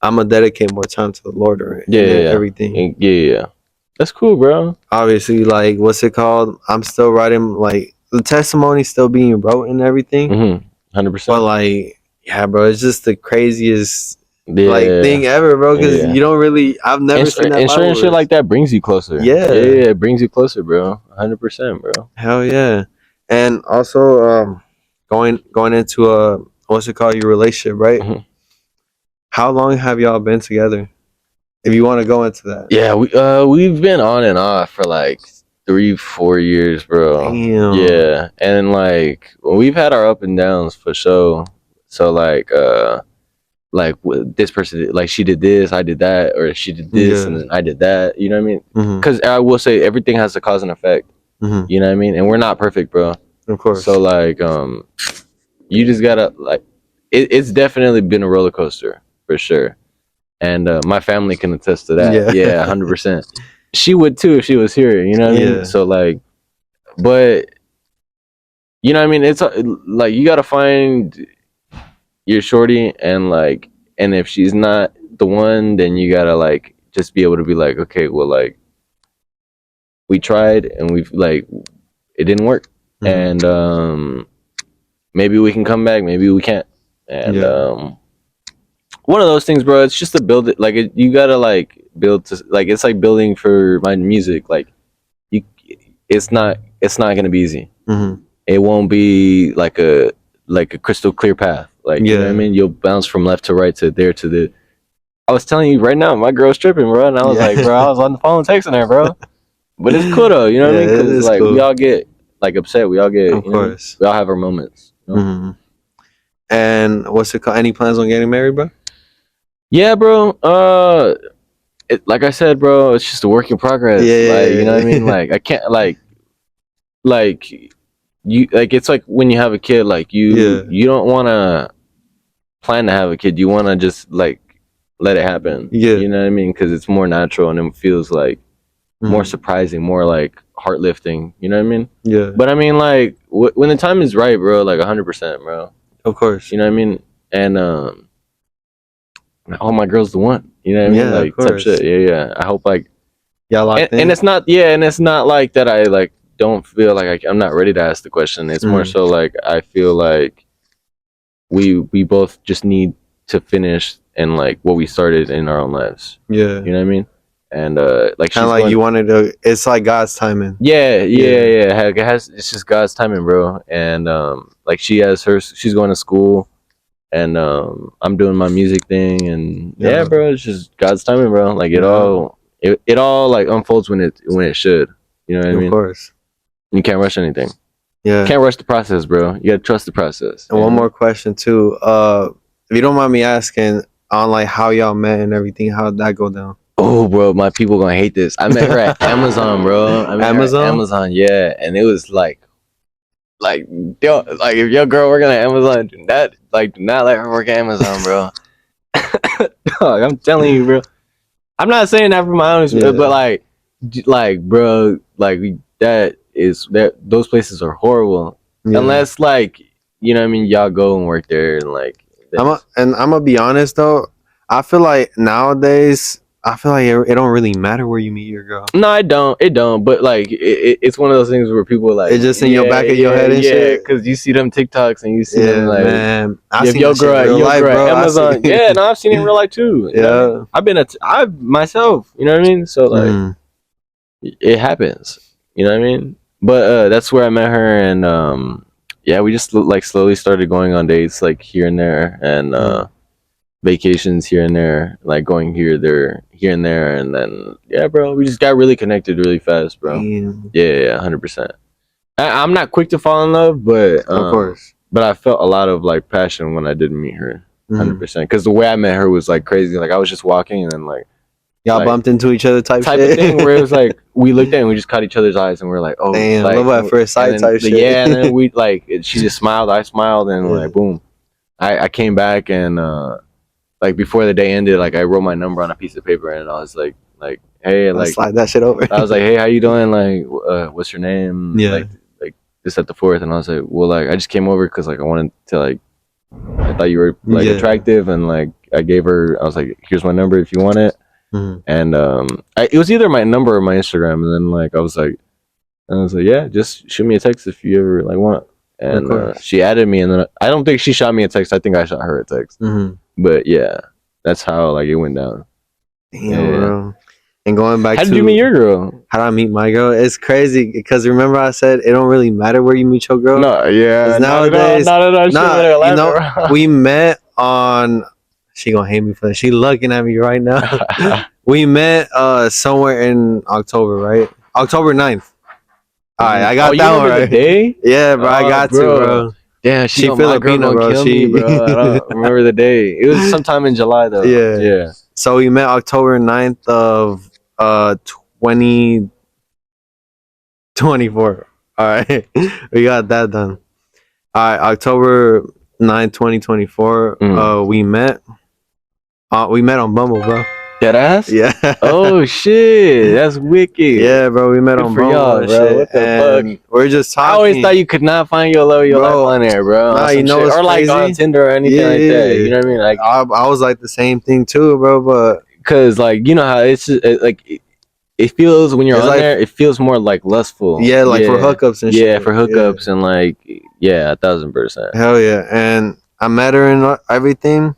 Speaker 1: I'm gonna dedicate more time to the Lord or everything.
Speaker 2: Yeah. That's cool, bro.
Speaker 1: Obviously, like, what's it called? I'm still writing, like, the testimony still being wrote and everything.
Speaker 2: 100%.
Speaker 1: But like, yeah, bro, it's just the craziest like thing ever, bro. Because you don't really, I've never seen that.
Speaker 2: And certain shit like that brings you closer. Yeah, it brings you closer, bro. 100%, bro.
Speaker 1: Hell yeah. And also, going into what's it called, your relationship, right? How long have y'all been together? If you want to go into that.
Speaker 2: Yeah, we've been on and off for like 3-4 years, bro.
Speaker 1: Damn.
Speaker 2: Yeah, and like we've had our up and downs for sure. So like this person, like she did this, I did that, or she did this and then I did that. You know what I mean? Because I will say everything has a cause and effect. You know what I mean? And we're not perfect, bro.
Speaker 1: Of course.
Speaker 2: So like you just gotta like it's definitely been a roller coaster for sure. And my family can attest to that. Yeah, 100%. She would too if she was here. You know what I mean? So like, but you know what I mean? It's like you gotta find your shorty, and like, and if she's not the one, then you gotta like just be able to be like, okay, well, like we tried and we've like it didn't work, and maybe we can come back, maybe we can't, and one of those things, bro. It's just to build it. Like you gotta like build to like it's like building for my music. Like it's not gonna be easy. It won't be like a crystal clear path. Like you know what I mean. You'll bounce from left to right to there to the. I was telling you right now, my girl's tripping, bro, and I was like, bro, I was on the phone texting her, bro. But it's cool though, you know what I mean? Because like cool. We all get like upset. We all get, of course. We all have our moments. You know?
Speaker 1: And what's it called? Any plans on getting married, bro?
Speaker 2: Yeah, bro. Like I said, bro, it's just a work in progress. You know what I mean? Like I can't like you like it's like when you have a kid, like you don't want to plan to have a kid. You want to just like let it happen. You know what I mean? Because it's more natural and it feels like more surprising, more like heart lifting. You know what I mean? Yeah. But I mean, like when the time is right, bro, like 100%, bro.
Speaker 1: Of course.
Speaker 2: You know what I mean? And all my girls the one. You know what I mean? Like type shit. Yeah. I hope like and it's not and it's not like that I like don't feel like I'm not ready to ask the question. It's more so like I feel like we both just need to finish and like what we started in our own lives. Yeah. You know what I mean? And like
Speaker 1: kind of like you wanted to. It's like God's timing.
Speaker 2: Yeah. It's just God's timing, bro. And like she's going to school, and I'm doing my music thing, and bro, it's just God's timing, bro. Like it all like unfolds when it should. You know what I mean? Of course. You can't rush anything. Yeah. Can't rush the process, bro. You gotta trust the process.
Speaker 1: And one more question too. If you don't mind me asking, on like how y'all met and everything, how'd that go down?
Speaker 2: Oh, bro, my people gonna hate this. I met her at Amazon, bro. Amazon, yeah. And it was like, yo, like if your girl working at Amazon, do not let her work at Amazon, bro. Dog, I'm telling you, bro. I'm not saying that from my own experience, but like, bro, like those places are horrible. Unless like, you know what I mean, y'all go and work there and like.
Speaker 1: I'm gonna be honest though. I feel like nowadays. I feel like it don't really matter where you meet your girl.
Speaker 2: No, it don't. But like, it's one of those things where people like
Speaker 1: it's just in your back of your head and shit.
Speaker 2: Because you see them TikToks and you see them like,
Speaker 1: man,
Speaker 2: if your girl at Amazon, I've seen it in real life too.
Speaker 1: Yeah,
Speaker 2: I've myself. You know what I mean? So like, it happens. You know what I mean? But that's where I met her, and we just like slowly started going on dates like here and there, and vacations here and there, like going here and there, and then bro, we just got really connected really fast, bro. 100%. I'm not quick to fall in love, but
Speaker 1: of course,
Speaker 2: but I felt a lot of like passion when I did meet her, 100%, because the way I met her was like crazy. Like I was just walking and then like
Speaker 1: y'all bumped into each other type
Speaker 2: of thing where it was like we looked at and we just caught each other's eyes and we're like, oh
Speaker 1: damn, like, love at first sight type shit.
Speaker 2: Yeah, and then we like she just smiled, I smiled, and like boom, I came back and like before the day ended, like I wrote my number on a piece of paper and I was like, hey, like
Speaker 1: slide that shit over.
Speaker 2: I was like, hey, how you doing? Like, what's your name?
Speaker 1: Yeah.
Speaker 2: Like this at the fourth, and I was like, well, like I just came over because like I wanted to like, I thought you were like attractive and like I gave her. I was like, here's my number if you want it. And it was either my number or my Instagram. And then like I was like, yeah, just shoot me a text if you ever like want. And she added me, and then I don't think she shot me a text. I think I shot her a text. But yeah, that's how like it went down.
Speaker 1: Damn, bro. And going back,
Speaker 2: how did you meet your girl?
Speaker 1: How did I meet my girl? It's crazy because remember I said it don't really matter where you meet your girl.
Speaker 2: No, yeah.
Speaker 1: Nowadays, you know, we met on. She gonna hate me for that. She looking at me right now. We met somewhere in October, right? October 9th. All right, I got that one right.
Speaker 2: The day?
Speaker 1: Yeah, bro, I got to, bro.
Speaker 2: Yeah, she Filipino, bro. She, bro. I don't remember the day. It was sometime in July, though.
Speaker 1: Yeah. So we met October 9th of 2024. All right, we got that done. All right, October 9th, 2024. We met. We met on Bumble, bro.
Speaker 2: Deadass?
Speaker 1: Yeah.
Speaker 2: Oh shit, that's wicked.
Speaker 1: Yeah, bro. We met on Bumble,
Speaker 2: y'all, bro. What the fuck?
Speaker 1: We're just talking.
Speaker 2: I always thought you could not find your love, your life on there, bro.
Speaker 1: Nah, you know what's
Speaker 2: or like
Speaker 1: crazy?
Speaker 2: on Tinder or anything like that. You know what I mean? Like
Speaker 1: I was like the same thing too, bro. But
Speaker 2: because like you know how it's just, it feels when you're on like, there, it feels more like lustful.
Speaker 1: Yeah, like for hookups and shit.
Speaker 2: Yeah, for hookups and like 1,000%.
Speaker 1: Hell yeah, and I met her and everything.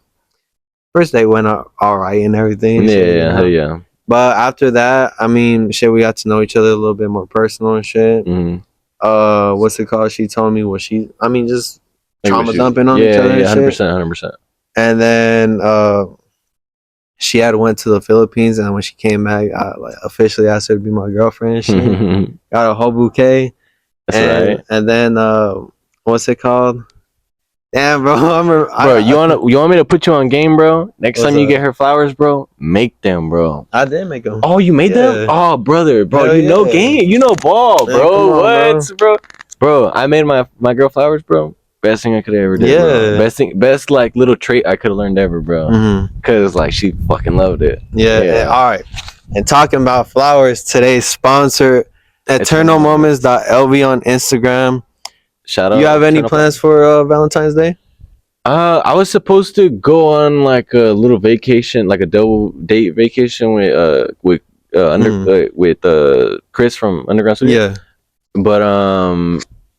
Speaker 1: First day went all right and everything.
Speaker 2: Yeah, hell yeah.
Speaker 1: But after that, I mean, shit, we got to know each other a little bit more personal and shit. What's it called? She told me just trauma dumping on each other.
Speaker 2: Yeah, 100%.
Speaker 1: And then she had went to the Philippines, and when she came back, I like officially asked her to be my girlfriend. She got a whole bouquet. That's right. And then what's it called? Damn, bro.
Speaker 2: You want me to put you on game, bro? Next time you get her flowers, bro, make them, bro.
Speaker 1: I did make them.
Speaker 2: Oh, you made them? Oh, brother, bro, hell know game, you know ball, bro. What, bro? Bro, I made my girl flowers, bro. Best thing I could ever do. Yeah. Bro. Best like little trait I could have learned ever, bro. Cause like she fucking loved it.
Speaker 1: Yeah. All right. And talking about flowers, today's sponsor, eternalmoments.lv on Instagram.
Speaker 2: Shout out.
Speaker 1: You have any plans for Valentine's Day?
Speaker 2: I was supposed to go on like a little vacation, like a double date vacation with Chris from Underground Studio.
Speaker 1: Yeah.
Speaker 2: But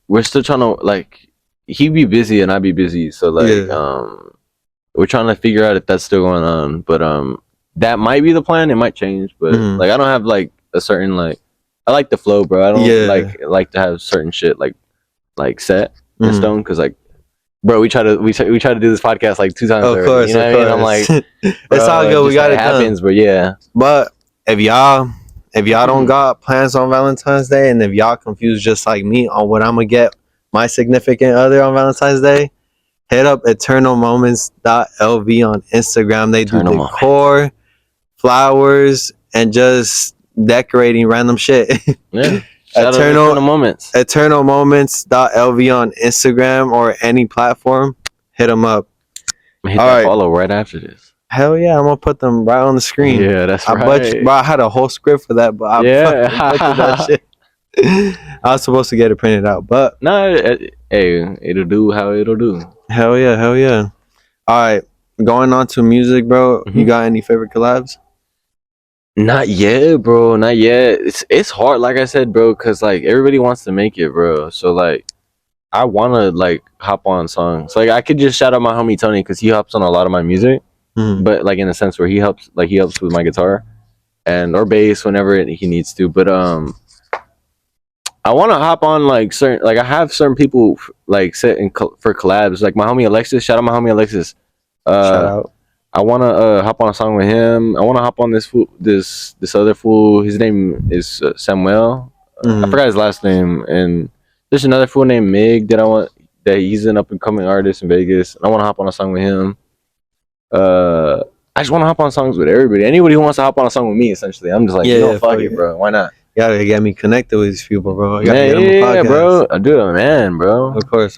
Speaker 2: we're still trying to like he'd be busy and I'd be busy, so like we're trying to figure out if that's still going on. But that might be the plan. It might change, but like I don't have like a certain like I like the flow, bro. I don't like to have certain shit like set in stone, because like bro we try to do this podcast like 2 times
Speaker 1: of course,
Speaker 2: you know what I mean? I'm like
Speaker 1: it's all good, we got it
Speaker 2: happens
Speaker 1: done. But if y'all don't got plans on Valentine's Day, and if y'all confused just like me on what I'm gonna get my significant other on Valentine's Day, hit up eternalmoments.lv on Instagram. They do decor, flowers, and just decorating random shit. Eternal Moments. Eternalmoments.lv on Instagram or any platform. Hit them up.
Speaker 2: Hit that follow right after this.
Speaker 1: Hell yeah, I'm gonna put them right on the screen.
Speaker 2: Yeah, that's right.
Speaker 1: Bro, I had a whole script for that, but I that shit. I was supposed to get it printed out, but
Speaker 2: hey, it'll do how it'll do.
Speaker 1: Hell yeah. All right, going on to music, bro. You got any favorite collabs?
Speaker 2: Not yet, bro. Not yet. It's hard, like I said, bro, because like everybody wants to make it, bro. So like, I wanna like hop on songs. Like I could just shout out my homie Tony because he hops on a lot of my music, but like in a sense where he helps with my guitar or bass whenever he needs to. But I want to hop on like certain, like I have certain people like set for collabs. Like my homie Alexis. Shout out my homie Alexis.
Speaker 1: Shout out.
Speaker 2: I want to hop on a song with him. I want to hop on this other fool. His name is Samuel. I forgot his last name. And there's another fool named Mig that he's an up and coming artist in Vegas. I want to hop on a song with him. I just want to hop on songs with everybody. Anybody who wants to hop on a song with me, essentially. I'm just like, fuck it, bro. Why not?
Speaker 1: You gotta get me connected with these people, bro.
Speaker 2: Yeah, bro. I do it, man, bro.
Speaker 1: Of course.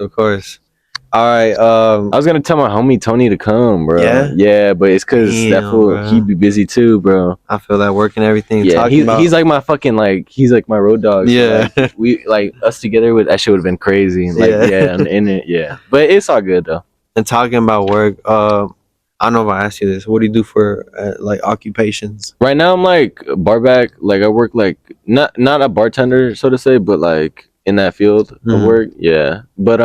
Speaker 1: All right.
Speaker 2: I was gonna tell my homie Tony to come, bro. Yeah, but it's because that fool he'd be busy too, bro.
Speaker 1: I feel that work and everything.
Speaker 2: Yeah, he's like my fucking he's like my road dog.
Speaker 1: Yeah,
Speaker 2: so we like us together with that shit would have been crazy. Like, and in it, yeah. But it's all good though.
Speaker 1: And talking about work, I don't know if I asked you this. What do you do for like occupations?
Speaker 2: Right now, I'm like bar back. Like I work like not a bartender, so to say, but like in that field of work. Yeah, but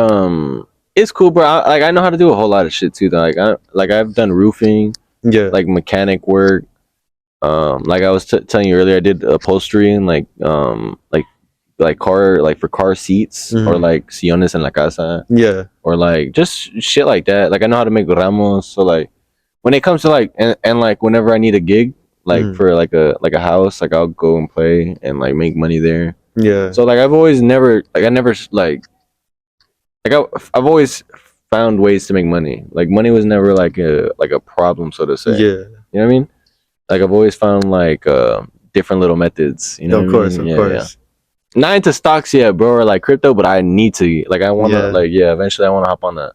Speaker 2: it's cool, bro. I know how to do a whole lot of shit too. Though. I've done roofing, like mechanic work. Like I was telling you earlier, I did upholstery and like car, like for car seats or like sillones en la casa.
Speaker 1: Yeah,
Speaker 2: or like just shit like that. Like I know how to make ramos, so like. When it comes to like and like whenever I need a gig like for like a house, like I'll go and play and like make money there.
Speaker 1: Yeah.
Speaker 2: So like I've always never like I never like I've always found ways to make money. Like money was never like a problem, so to say.
Speaker 1: Yeah.
Speaker 2: You know what I mean? Like I've always found like different little methods. You know
Speaker 1: of course, of course.
Speaker 2: Yeah. Not into stocks yet, bro, or like crypto, but I need to. Like I wanna eventually I wanna hop on that.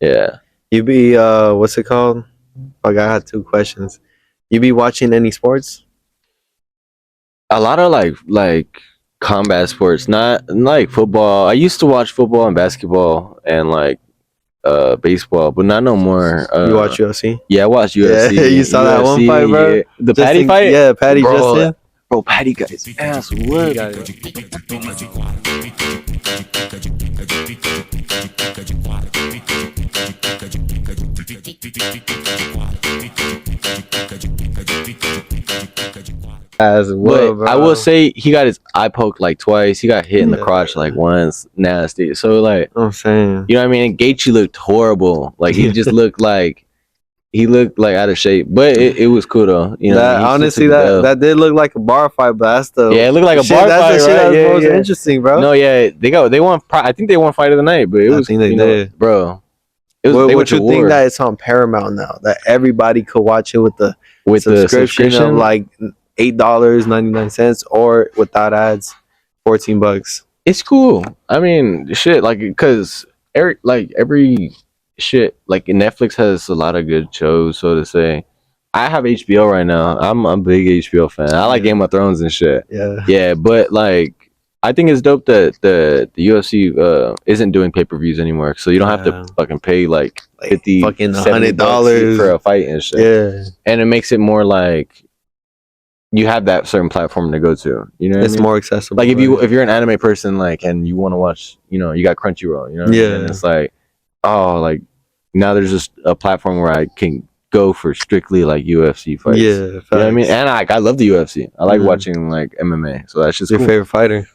Speaker 2: Yeah.
Speaker 1: You be what's it called? Like I had 2 questions. You be watching any sports?
Speaker 2: A lot of like combat sports, not like football. I used to watch football and basketball and like baseball, but not no more.
Speaker 1: You watch UFC?
Speaker 2: Yeah, I watched UFC.
Speaker 1: Yeah, you saw that one fight, bro?
Speaker 2: Yeah. The Patty fight?
Speaker 1: Yeah, Patty Justin.
Speaker 2: Bro, Patty got his ass whooped. I will say he got his eye poked like twice. He got hit in the crotch like once, nasty. So like,
Speaker 1: I'm saying,
Speaker 2: you know what I mean? Gaethje looked horrible. Like he just looked like out of shape. But it was cool though. You know,
Speaker 1: that, honestly, that did look like a bar fight, but that's the
Speaker 2: it looked like a bar fight.
Speaker 1: That's the shit
Speaker 2: right?
Speaker 1: that was most interesting, bro.
Speaker 2: No, yeah, they won. I think they won fight of the night, but I think they did, bro.
Speaker 1: What you think that it's on Paramount now? That everybody could watch it with the subscription of like $8.99 or without ads, $14.
Speaker 2: It's cool. I mean, shit, like because every shit like Netflix has a lot of good shows, so to say. I have HBO right now. I'm a big HBO fan. I like Game of Thrones and shit. Yeah, but like I think it's dope that the UFC isn't doing pay-per-views anymore, so you don't have to fucking pay like $50,
Speaker 1: fucking $100
Speaker 2: for a fight and shit.
Speaker 1: Yeah,
Speaker 2: and it makes it more like you have that certain platform to go to. You know,
Speaker 1: it's more accessible.
Speaker 2: Like if you're an anime person, like, and you want to watch, you know, you got Crunchyroll. You know, and it's like, oh, like now there's just a platform where I can go for strictly like UFC fights.
Speaker 1: Yeah,
Speaker 2: you know what I mean. And I love the UFC. I like watching like MMA. So that's just
Speaker 1: your favorite fighter.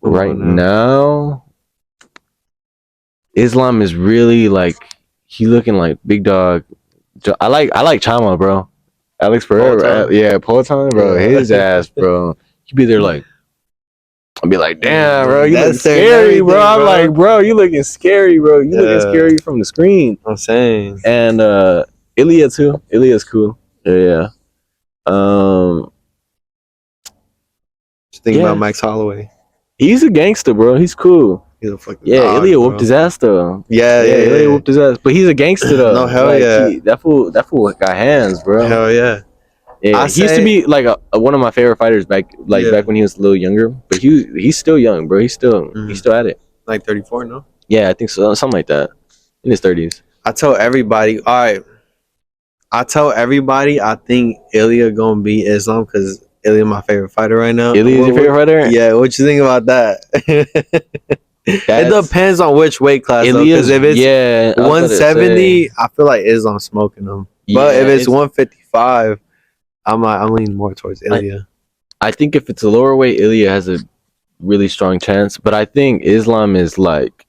Speaker 2: Right now, Islam is really like he looking like big dog. I like Chama, bro. Alex Pereira, yeah, Poatan, bro. His ass, bro. He'd be there like, I'd be like, damn, bro, you look scary, bro. I'm like, bro, you looking scary, bro. You looking scary from the screen.
Speaker 1: I'm saying.
Speaker 2: And Ilya too. Ilya's cool. Yeah.
Speaker 1: Just think about Max Holloway.
Speaker 2: He's a gangster, bro. He's cool.
Speaker 1: He's a fucking
Speaker 2: dog, Ilya whooped his ass though.
Speaker 1: Yeah,
Speaker 2: Ilya whooped his ass. But he's a gangster though.
Speaker 1: No, hell
Speaker 2: like,
Speaker 1: yeah.
Speaker 2: That fool got hands, bro.
Speaker 1: Hell yeah.
Speaker 2: Yeah, he used to be like one of my favorite fighters back when he was a little younger. But he's still young, bro. He's still at it.
Speaker 1: Like 34, no?
Speaker 2: Yeah, I think so. Something like that. In his 30s.
Speaker 1: I tell everybody, all right. I think Ilya gonna beat Islam because Ilya my favorite fighter right now.
Speaker 2: Ilya's your favorite fighter?
Speaker 1: Yeah, what you think about that? It depends on which weight class. Because if it's 170, I feel like Islam's smoking them. But if it's 155, I'm leaning more towards Ilya.
Speaker 2: I think if it's a lower weight, Ilya has a really strong chance. But I think Islam is like,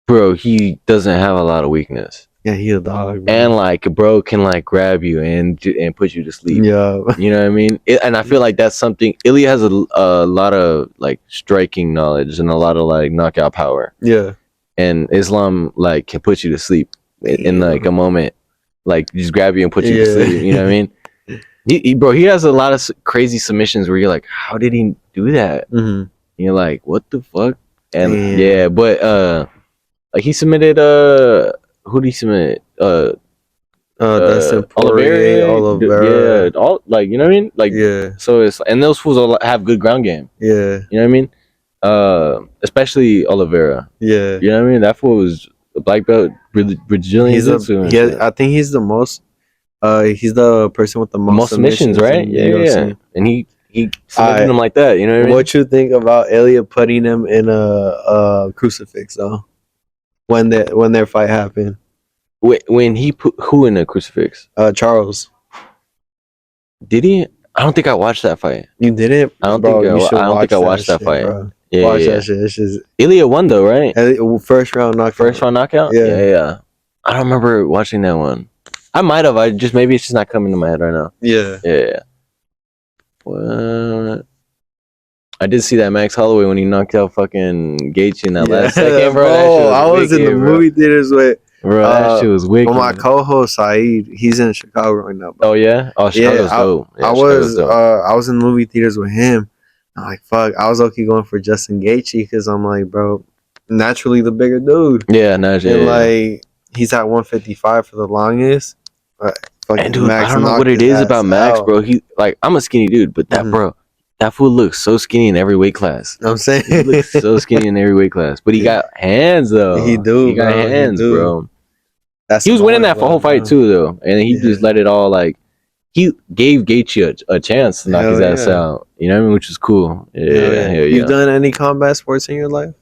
Speaker 2: bro, he doesn't have a lot of weakness.
Speaker 1: Yeah, he a dog, bro.
Speaker 2: And like, bro can like grab you and put you to sleep.
Speaker 1: Yeah,
Speaker 2: you know what I mean. And I feel like that's something. Ilya has a lot of like striking knowledge and a lot of like knockout power.
Speaker 1: Yeah,
Speaker 2: and Islam like can put you to sleep in like a moment, like just grab you and put you to sleep. You know what I mean? He has a lot of crazy submissions where you're like, how did he do that?
Speaker 1: Mm-hmm.
Speaker 2: You're like, what the fuck? And but like he submitted who did he submit? Oliveira. Yeah, all like, you know what I mean? Like, yeah. So it's, and those fools have good ground game.
Speaker 1: Yeah,
Speaker 2: you know what I mean? Especially Oliveira.
Speaker 1: Yeah,
Speaker 2: you know what I mean? That fool was black belt Brazilian jiu-jitsu.
Speaker 1: I think he's the most. He's the person with the most
Speaker 2: submissions, right? Yeah. And he submitted him like that. You know what I mean?
Speaker 1: What you think about Ilya putting him in a crucifix though? When their fight happened.
Speaker 2: When he put who in a crucifix?
Speaker 1: Charles.
Speaker 2: Did he? I don't think I watched that fight.
Speaker 1: You didn't?
Speaker 2: I don't think I watched that fight.
Speaker 1: Bro.
Speaker 2: Yeah,
Speaker 1: watch that shit. It's just
Speaker 2: Ilya won though, right?
Speaker 1: First round knockout.
Speaker 2: Yeah. I don't remember watching that one. I might have. Maybe it's just not coming to my head right now. Yeah. What? I did see that Max Holloway when he knocked out fucking Gaethje in that last second, bro.
Speaker 1: I was in the movie theaters with.
Speaker 2: Bro, that shit was wicked.
Speaker 1: Well, my co-host Saeed, he's in Chicago right now.
Speaker 2: Bro. Oh yeah, Chicago's dope. Yeah,
Speaker 1: I was in the movie theaters with him. I'm like, fuck. I was okay going for Justin Gaethje because I'm like, bro, naturally the bigger dude.
Speaker 2: Yeah, naturally.
Speaker 1: And like, he's at 155 for the longest.
Speaker 2: And dude, I don't know what it is about Max, bro. He like, I'm a skinny dude, but that fool looks so skinny in every weight class.
Speaker 1: I'm saying
Speaker 2: he looks so skinny in every weight class, but he got hands though.
Speaker 1: He got
Speaker 2: hands, bro. He was winning that whole fight too, though, and he just let it all like. He gave Gaethje a chance to knock his ass out. You know what I mean? Which is cool. Yeah.
Speaker 1: You've done any combat sports in your life?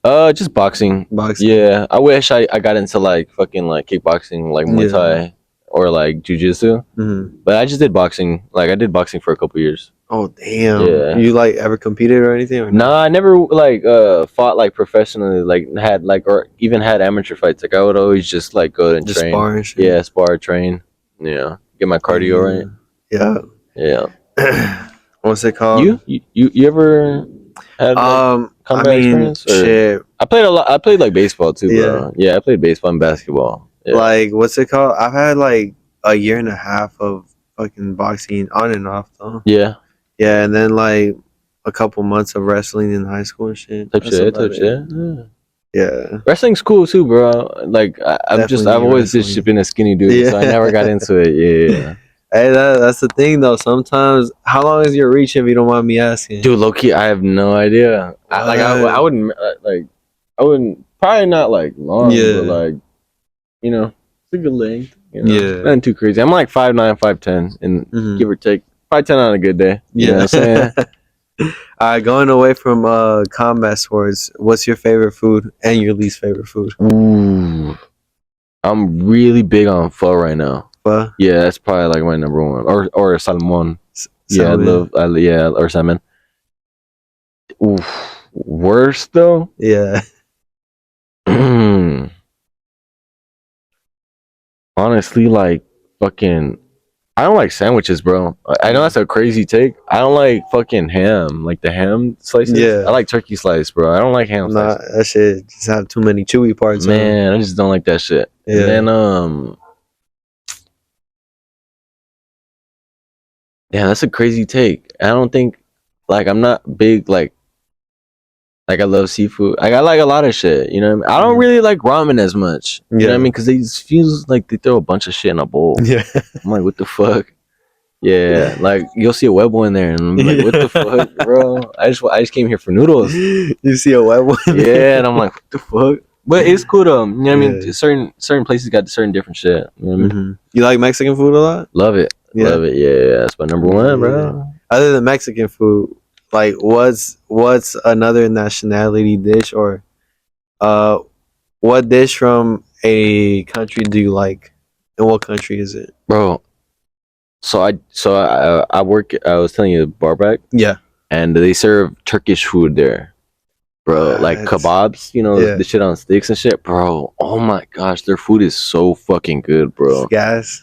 Speaker 2: Just boxing. Yeah, I wish I got into like fucking like kickboxing, like Muay Thai or like jiu-jitsu. But I just did boxing. Like I did boxing for a couple years.
Speaker 1: Oh damn!
Speaker 2: Yeah.
Speaker 1: You like ever competed or anything? Or
Speaker 2: nah, I never like fought like professionally. Like had like or even had amateur fights. Like I would always just like go and
Speaker 1: just
Speaker 2: train.
Speaker 1: Spar and shit.
Speaker 2: Yeah, spar, train. Yeah, get my cardio right.
Speaker 1: Yeah. What's it called?
Speaker 2: You ever had combat experience?
Speaker 1: Shit.
Speaker 2: I played a lot. I played like baseball too, bro. Yeah, I played baseball and basketball. Yeah.
Speaker 1: Like what's it called? I've had like a year and a half of fucking boxing on and off though.
Speaker 2: Yeah.
Speaker 1: Yeah, and then like a couple months of wrestling in high school and shit.
Speaker 2: Type shit.
Speaker 1: Yeah.
Speaker 2: Wrestling's cool too, bro. Like I've always just been a skinny dude, so I never got into it. Yeah.
Speaker 1: Hey, that's the thing though. Sometimes, how long is your reach if you don't mind me asking?
Speaker 2: Dude, low key, I have no idea. I wouldn't probably not like long, but like, you know, it's a good length. You know? Yeah. Nothing too crazy. I'm like 5'9", 5'10", and give or take 5'10" on a good day. You know what I'm saying?
Speaker 1: Going away from combat sports, what's your favorite food and your least favorite food?
Speaker 2: Ooh, I'm really big on pho right now.
Speaker 1: Pho? Yeah,
Speaker 2: that's probably like my number one. Or salmon. Yeah, or salmon. Oof. Worst though?
Speaker 1: Yeah.
Speaker 2: Honestly, like fucking I don't like sandwiches, bro. I know that's a crazy take. I don't like fucking ham, like the ham slices. Yeah, I like turkey slice, bro. I don't like ham slices.
Speaker 1: That shit just have too many chewy parts.
Speaker 2: Man, I just don't like that shit. Yeah. And then yeah, that's a crazy take. I don't think like I'm not big like I love seafood. I like a lot of shit. You know what I mean? I don't really like ramen as much. You know what I mean? Because they just feels like they throw a bunch of shit in a bowl. Yeah. I'm like, what the fuck? Yeah. Like you'll see a Webo in there, and I'm like, what the fuck, bro? I just came here for noodles.
Speaker 1: You see a Webo?
Speaker 2: Yeah, and I'm like, what the fuck? But it's cool though. You know what I mean? Certain places got certain different shit. You know what I mean?
Speaker 1: You like Mexican food a lot?
Speaker 2: Love it. Yeah. Love it. Yeah, that's my number one, bro.
Speaker 1: Other than Mexican food. Like, what's another nationality dish or what dish from a country do you like? And what country is it?
Speaker 2: Bro, so I work, I was telling you, Barback.
Speaker 1: Yeah.
Speaker 2: And they serve Turkish food there. Bro, like kebabs, you know, the shit on sticks and shit. Bro, oh my gosh, their food is so fucking good, bro. Gas,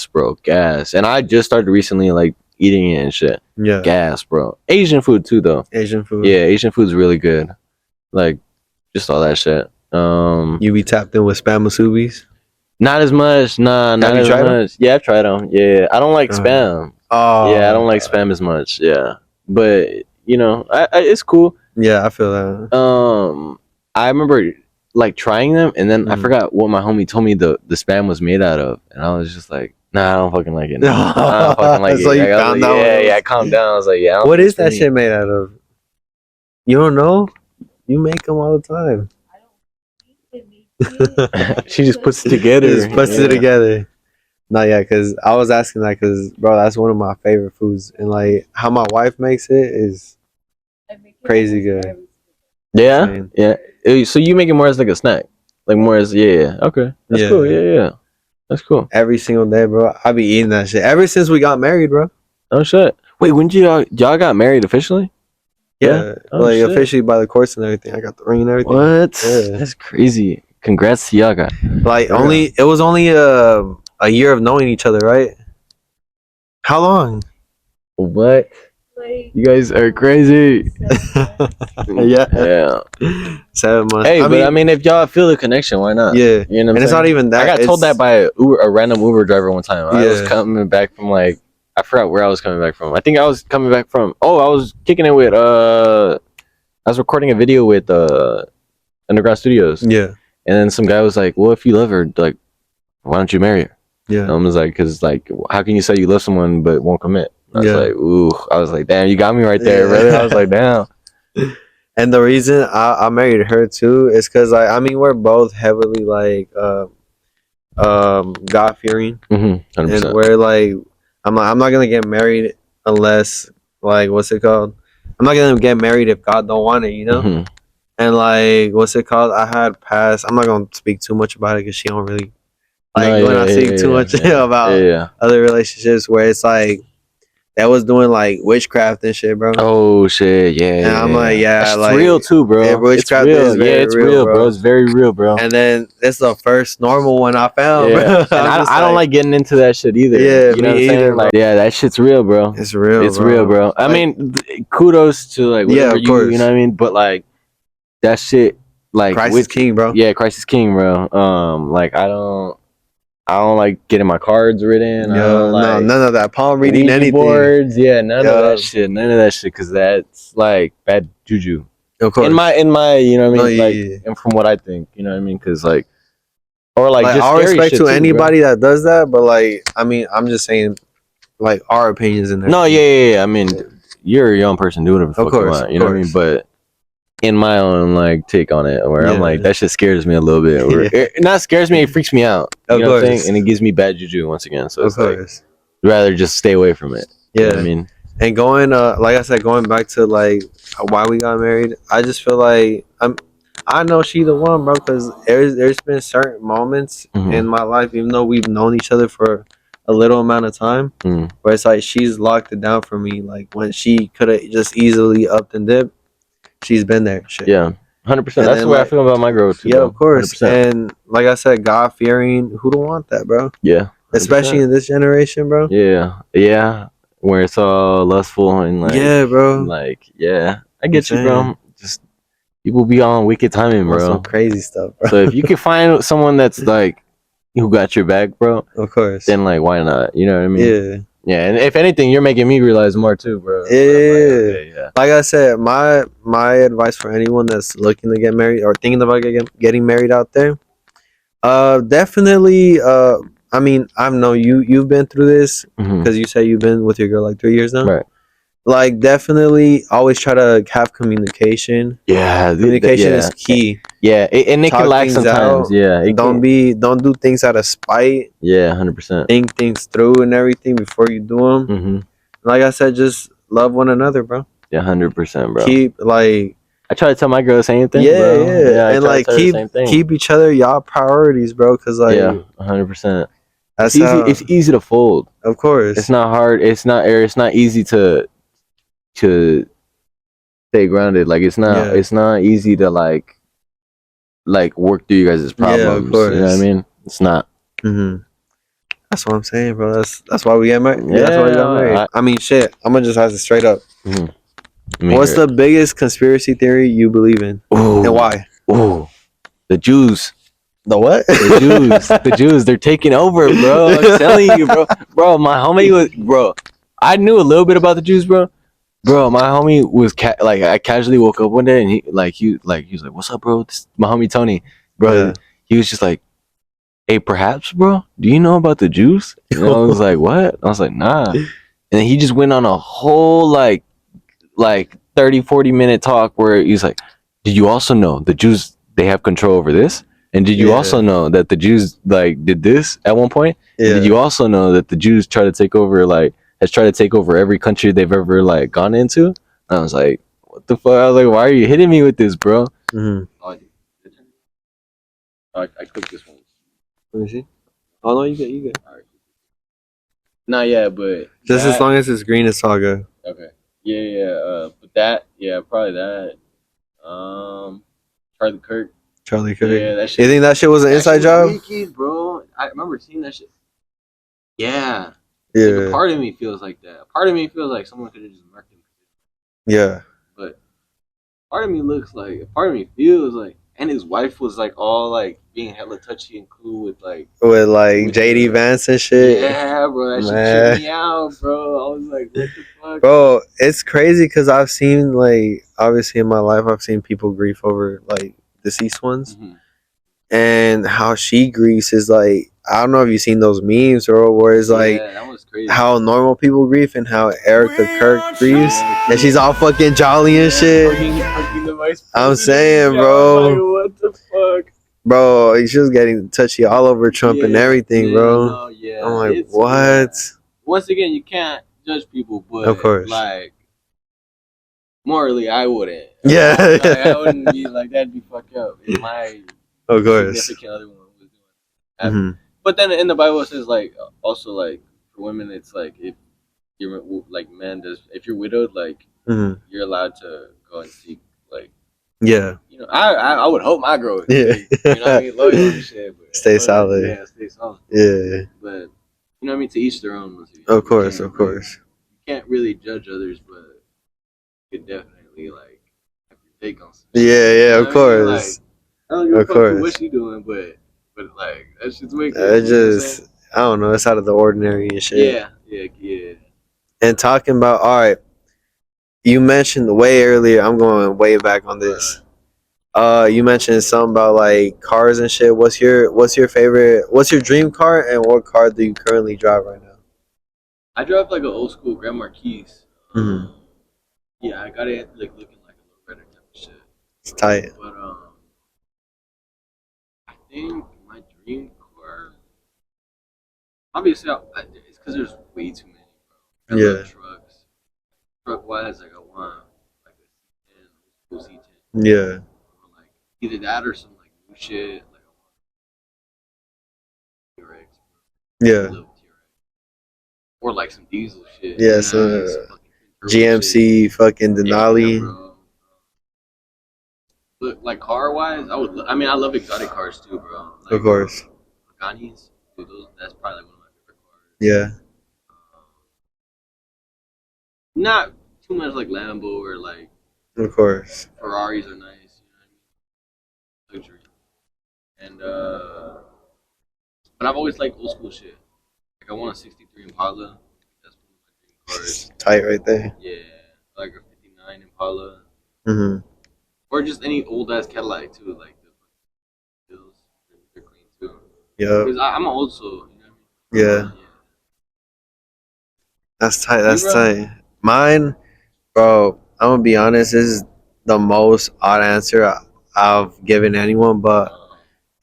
Speaker 2: bro. And I just started recently, like, eating it and shit. Yeah. Gas, bro. Asian food too though.
Speaker 1: Asian food.
Speaker 2: Yeah, Asian food's really good. Like just all that shit.
Speaker 1: You be tapped in with spam musubis?
Speaker 2: Not as much. Nah, not as much. Yeah, I've tried them. Yeah. I don't like spam. Oh. Yeah, I don't like spam as much. Yeah. But you know, it's cool.
Speaker 1: Yeah, I feel that.
Speaker 2: I remember like trying them and then I forgot what my homie told me the spam was made out of. And I was just like, nah, I don't fucking like it. No. I don't fucking like it.
Speaker 1: So you found out?
Speaker 2: Yeah, I calmed down. I was like, yeah.
Speaker 1: What is that shit made out of? You don't know? You make them all the time.
Speaker 2: She just puts it together.
Speaker 1: Just puts it together. Not yet, because I was asking that because, bro, that's one of my favorite foods. And, like, how my wife makes it is crazy good.
Speaker 2: Yeah? Yeah. So you make it more as, like, a snack? Like, more as, yeah. Okay. That's cool. Yeah. That's cool.
Speaker 1: Every single day, bro. I be eating that shit. Ever since we got married, bro.
Speaker 2: Oh, shit. Wait, when y'all got married officially?
Speaker 1: Yeah. Like, officially by the course and everything. I got the ring and everything.
Speaker 2: What? Yeah. That's crazy. Congrats to y'all, guys.
Speaker 1: Like, it was only a year of knowing each other, right? How long?
Speaker 2: What? You guys are crazy. Yeah.
Speaker 1: 7 months.
Speaker 2: Hey, I mean, if y'all feel the connection, why not?
Speaker 1: Yeah.
Speaker 2: You know what I'm saying?
Speaker 1: It's not even that.
Speaker 2: I got told that by a random Uber driver one time. I was coming back from, like, I forgot where I was coming back from. I think I was coming back from, I was kicking it with, I was recording a video with Underground Studios.
Speaker 1: Yeah.
Speaker 2: And then some guy was like, well, if you love her, like, why don't you marry her?
Speaker 1: Yeah.
Speaker 2: And I was like, because, like, how can you say you love someone but won't commit? I was like, ooh. I was like, damn, you got me right there, brother. I was like, damn.
Speaker 1: And the reason I married her too is because I mean we're both heavily like God fearing, and we're like I'm not gonna get married unless like what's it called? I'm not gonna get married if God don't want it, you know. And like what's it called? I had past. I'm not gonna speak too much about it because she don't really like when I speak too much about other relationships where it's like. That was doing like witchcraft and shit, bro.
Speaker 2: Oh shit, yeah.
Speaker 1: And I'm like,
Speaker 2: it's
Speaker 1: like
Speaker 2: real too, bro.
Speaker 1: Yeah, witchcraft is
Speaker 2: it's real, bro. It's very real, bro.
Speaker 1: And then it's the first normal one I found, bro.
Speaker 2: And I don't like getting into that shit either.
Speaker 1: Yeah,
Speaker 2: you know what I'm saying? Like, yeah, that shit's real, bro.
Speaker 1: It's real.
Speaker 2: It's real, bro. I mean, kudos to like whatever
Speaker 1: of course.
Speaker 2: You know what I mean? But like that shit, like
Speaker 1: Christ is king, bro.
Speaker 2: Yeah, Christ is king, bro. Like I don't like getting my cards written.
Speaker 1: No, none of that. Palm reading anything.
Speaker 2: Boards, none of that shit. None of that shit, because that's like bad juju.
Speaker 1: Of course.
Speaker 2: In my, you know what I mean? And from what I think, you know what I mean? Because like, or like just
Speaker 1: all respect to anybody
Speaker 2: bro.
Speaker 1: that does that, but like, I mean, I'm just saying, like our opinions in there.
Speaker 2: No, yeah. I mean, you're a young person, do whatever the fuck you want. You know what I mean? But in my own like take on it, where I'm like that shit scares me a little bit. Or it not scares me, it freaks me out. You know what I'm saying? And it gives me bad juju once again. So it's like rather just stay away from it.
Speaker 1: Yeah,
Speaker 2: you know what I mean.
Speaker 1: And going like I said, going back to like why we got married, I just feel like I know she the one, bro, because there's been certain moments in my life, even though we've known each other for a little amount of time, where it's like she's locked it down for me. Like when she could have just easily upped and dipped. She's been there. Shit. Yeah,
Speaker 2: 100%. That's the way I feel about my girl too.
Speaker 1: Yeah, bro. Of course. 100%. And like I said, God fearing. Who don't want that, bro?
Speaker 2: Yeah, 100%.
Speaker 1: Especially in this generation, bro.
Speaker 2: Yeah. Where it's all lustful and like.
Speaker 1: Yeah, bro.
Speaker 2: Like, I get you, bro. Just people be on wicked timing, bro.
Speaker 1: Some crazy stuff, bro.
Speaker 2: So if you can find someone that's like who got your back, bro.
Speaker 1: Of course.
Speaker 2: Then like, why not? You know what I mean?
Speaker 1: Yeah.
Speaker 2: Yeah, and if anything, you're making me realize more too, bro.
Speaker 1: Yeah. Like I said, my advice for anyone that's looking to get married or thinking about getting married out there, definitely. I mean, I know you've been through this because you say you've been with your girl like 3 years now.
Speaker 2: Right.
Speaker 1: Like definitely, always try to have communication.
Speaker 2: Yeah,
Speaker 1: communication is key.
Speaker 2: Yeah, and it can lack sometimes.
Speaker 1: Don't do things out of spite.
Speaker 2: Yeah, 100%.
Speaker 1: Think things through and everything before you do them. Like I said, just love one another, bro.
Speaker 2: Yeah, 100%, bro.
Speaker 1: Keep like.
Speaker 2: I try to tell my girl the same thing.
Speaker 1: Yeah, and like keep each other y'all priorities, bro. Cause like
Speaker 2: 100%. That's it's easy to fold.
Speaker 1: Of course,
Speaker 2: it's not hard. It's not easy to stay grounded. Like it's not easy to like work through you guys' problems.
Speaker 1: Yeah, of course.
Speaker 2: You know what I mean? It's not.
Speaker 1: That's what I'm saying, bro. That's why we get married. Yeah, that's why we got married. I mean, shit. I'm gonna just ask it straight up. What's the biggest conspiracy theory you believe in, and why?
Speaker 2: The Jews.
Speaker 1: The what?
Speaker 2: The Jews. The Jews. They're taking over, bro. I'm telling you, bro. Bro, my homie was, bro. I knew a little bit about the Jews, bro. Bro, my homie was like, I casually woke up one day and he was like, "What's up, bro?" This is my homie Tony, bro. Yeah. He was just like, "Hey, perhaps, bro, do you know about the Jews?" And I was like, "What?" I was like, "Nah." And then he just went on a whole like 30-40 minute talk where he's like, "Did you also know the Jews, they have control over this? And did you also know that the Jews like did this at one point? Yeah. And did you also know that the Jews try to take over has tried to take over every country they've ever like gone into? And I was like, what the fuck? I was like, why are you hitting me with this, bro? Mm-hmm. I clicked this one.
Speaker 1: Let me see. Oh no, you get.
Speaker 2: All right. Not yet, but
Speaker 1: just as long as it's green, it's all good.
Speaker 2: Okay. Yeah. But that, probably that. Charlie Kirk.
Speaker 1: Yeah, that shit. You think that shit was an inside job?
Speaker 2: Wicked, bro. I remember seeing that shit. Yeah. Yeah. Like a part of me feels like that. A part of me feels like someone could have just marked him.
Speaker 1: Yeah.
Speaker 2: But part of me feels like, and his wife was like all like being hella touchy and cool with
Speaker 1: JD Vance and shit.
Speaker 2: Yeah, bro, that shit tripped me out, bro. I was like, what the fuck?
Speaker 1: Bro, it's crazy because I've seen obviously in my life I've seen people grief over deceased ones, and how she grieves is I don't know if you've seen those memes where it's
Speaker 2: that was crazy.
Speaker 1: How normal people grieve and how Erica Kirk grieves, and she's all fucking jolly and shit. I'm saying, bro.
Speaker 2: Like, what the fuck?
Speaker 1: Bro, she was getting touchy all over Trump and everything, bro. I'm like, what?
Speaker 2: Once again, you can't judge people, but
Speaker 1: of course,
Speaker 2: morally, I wouldn't.
Speaker 1: Yeah,
Speaker 2: I wouldn't be like that'd be fucked up. If my significant other one was doing it. But then in the Bible it says also for women it's if you're men if you're widowed you're allowed to go and seek I would hope my girl you know what I mean, loyal and shit, but
Speaker 1: stay solid.
Speaker 2: Yeah, stay solid.
Speaker 1: Yeah,
Speaker 2: but you know what I mean, to each their own.
Speaker 1: Of course.
Speaker 2: You can't really judge others, but you could definitely have your take on some shit.
Speaker 1: Yeah, of course.
Speaker 2: I don't give a fuck what she doing, but that shit's wicked.
Speaker 1: I don't know, it's out of the ordinary and shit.
Speaker 2: Yeah.
Speaker 1: And talking about, all right, you mentioned way earlier, I'm going way back on this. You mentioned something about cars and shit. What's your favorite? What's your dream car, and what car do you currently drive right now?
Speaker 2: I drive an old school Grand Marquis. Yeah, I got it looking like a little better type of shit.
Speaker 1: It's tight.
Speaker 2: But I think my dream car, obviously, it's because there's way too many, bro. I love trucks. Truck wise, I want a C10, C10.
Speaker 1: Yeah.
Speaker 2: Either that or some new shit. I want TRX.
Speaker 1: Yeah.
Speaker 2: I love TRX. Or some diesel shit.
Speaker 1: Yeah, GMC shit. Fucking Denali.
Speaker 2: Yeah, but car wise, I love exotic cars too, bro.
Speaker 1: Of course.
Speaker 2: Paganis, dude, that's probably one of my favorite cars.
Speaker 1: Yeah.
Speaker 2: Not too much Lambo or
Speaker 1: Of course.
Speaker 2: Ferraris are nice, you know what I mean? Luxury. And but I've always liked old school shit. I want a '63 Impala. That's one of my dream cars.
Speaker 1: Tight right there.
Speaker 2: Yeah, a '59 Impala. Or just any old ass Cadillac too, the hills. They're clean too.
Speaker 1: Yeah.
Speaker 2: Because I'm old soul, you know
Speaker 1: what I mean? Yeah. That's tight. That's tight. Mine, bro, I'm gonna be honest, this is the most odd answer I've given anyone, but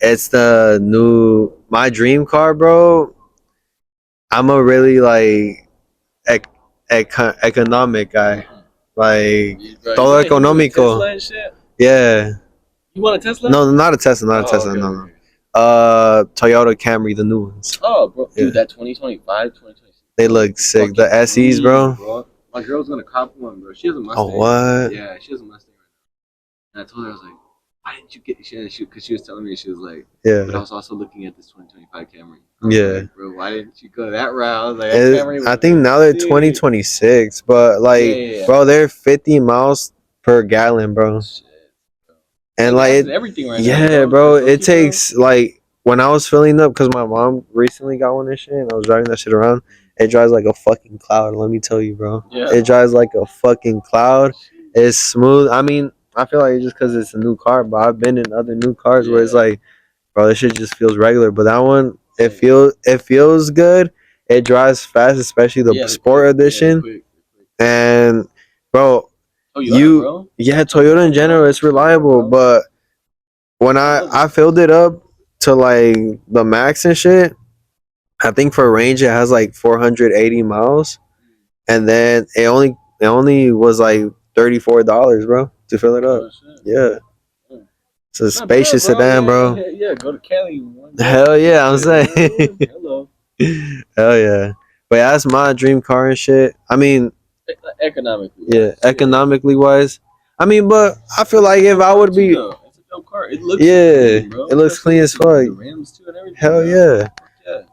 Speaker 1: it's my dream car, bro. I'm a really economic guy, todo económico. Yeah.
Speaker 2: You want a Tesla?
Speaker 1: No, not a Tesla, no. Toyota Camry, the new ones.
Speaker 2: Oh, bro, dude, that 2025, 2026.
Speaker 1: They look sick. The SEs, bro.
Speaker 2: My girl's gonna cop one, bro. She has a Mustang.
Speaker 1: Oh, what?
Speaker 2: Yeah, she has a Mustang right now. And I told her, I was like, why didn't you get because she was telling me, she was like, but I was also looking at this 2025 Camry.
Speaker 1: Yeah.
Speaker 2: Like, bro, why didn't you go that route?
Speaker 1: I think now they're 2026, but bro, they're 50 miles per gallon, bro.
Speaker 2: Shit, bro.
Speaker 1: And
Speaker 2: everything right now,
Speaker 1: bro, it takes when I was filling up, because my mom recently got one and shit, and I was driving that shit around. It drives like a fucking cloud, let me tell you, bro.
Speaker 2: Yeah.
Speaker 1: It drives like a fucking cloud. It's smooth. I mean, I feel like it's just because it's a new car, but I've been in other new cars where it's bro, this shit just feels regular. But that one, it feels good. It drives fast, especially the Sport Edition.
Speaker 2: Quick.
Speaker 1: And bro,
Speaker 2: Toyota, bro?
Speaker 1: Toyota in general, it's reliable, but when I filled it up to like the max and shit, I think for range it has like 480 miles, and then it only was like $34, bro, to fill it up. Yeah. It's a spacious sedan, bro.
Speaker 2: Yeah, go to Cali.
Speaker 1: Hell yeah, I'm saying. Hello. Hell yeah. But yeah, that's my dream car and shit. I mean,
Speaker 2: economically.
Speaker 1: Yeah, economically wise. I mean, but I feel like if I would be,
Speaker 2: it's a dope car. It looks
Speaker 1: clean, bro. It looks clean as fuck.
Speaker 2: The rims too and everything.
Speaker 1: Hell yeah.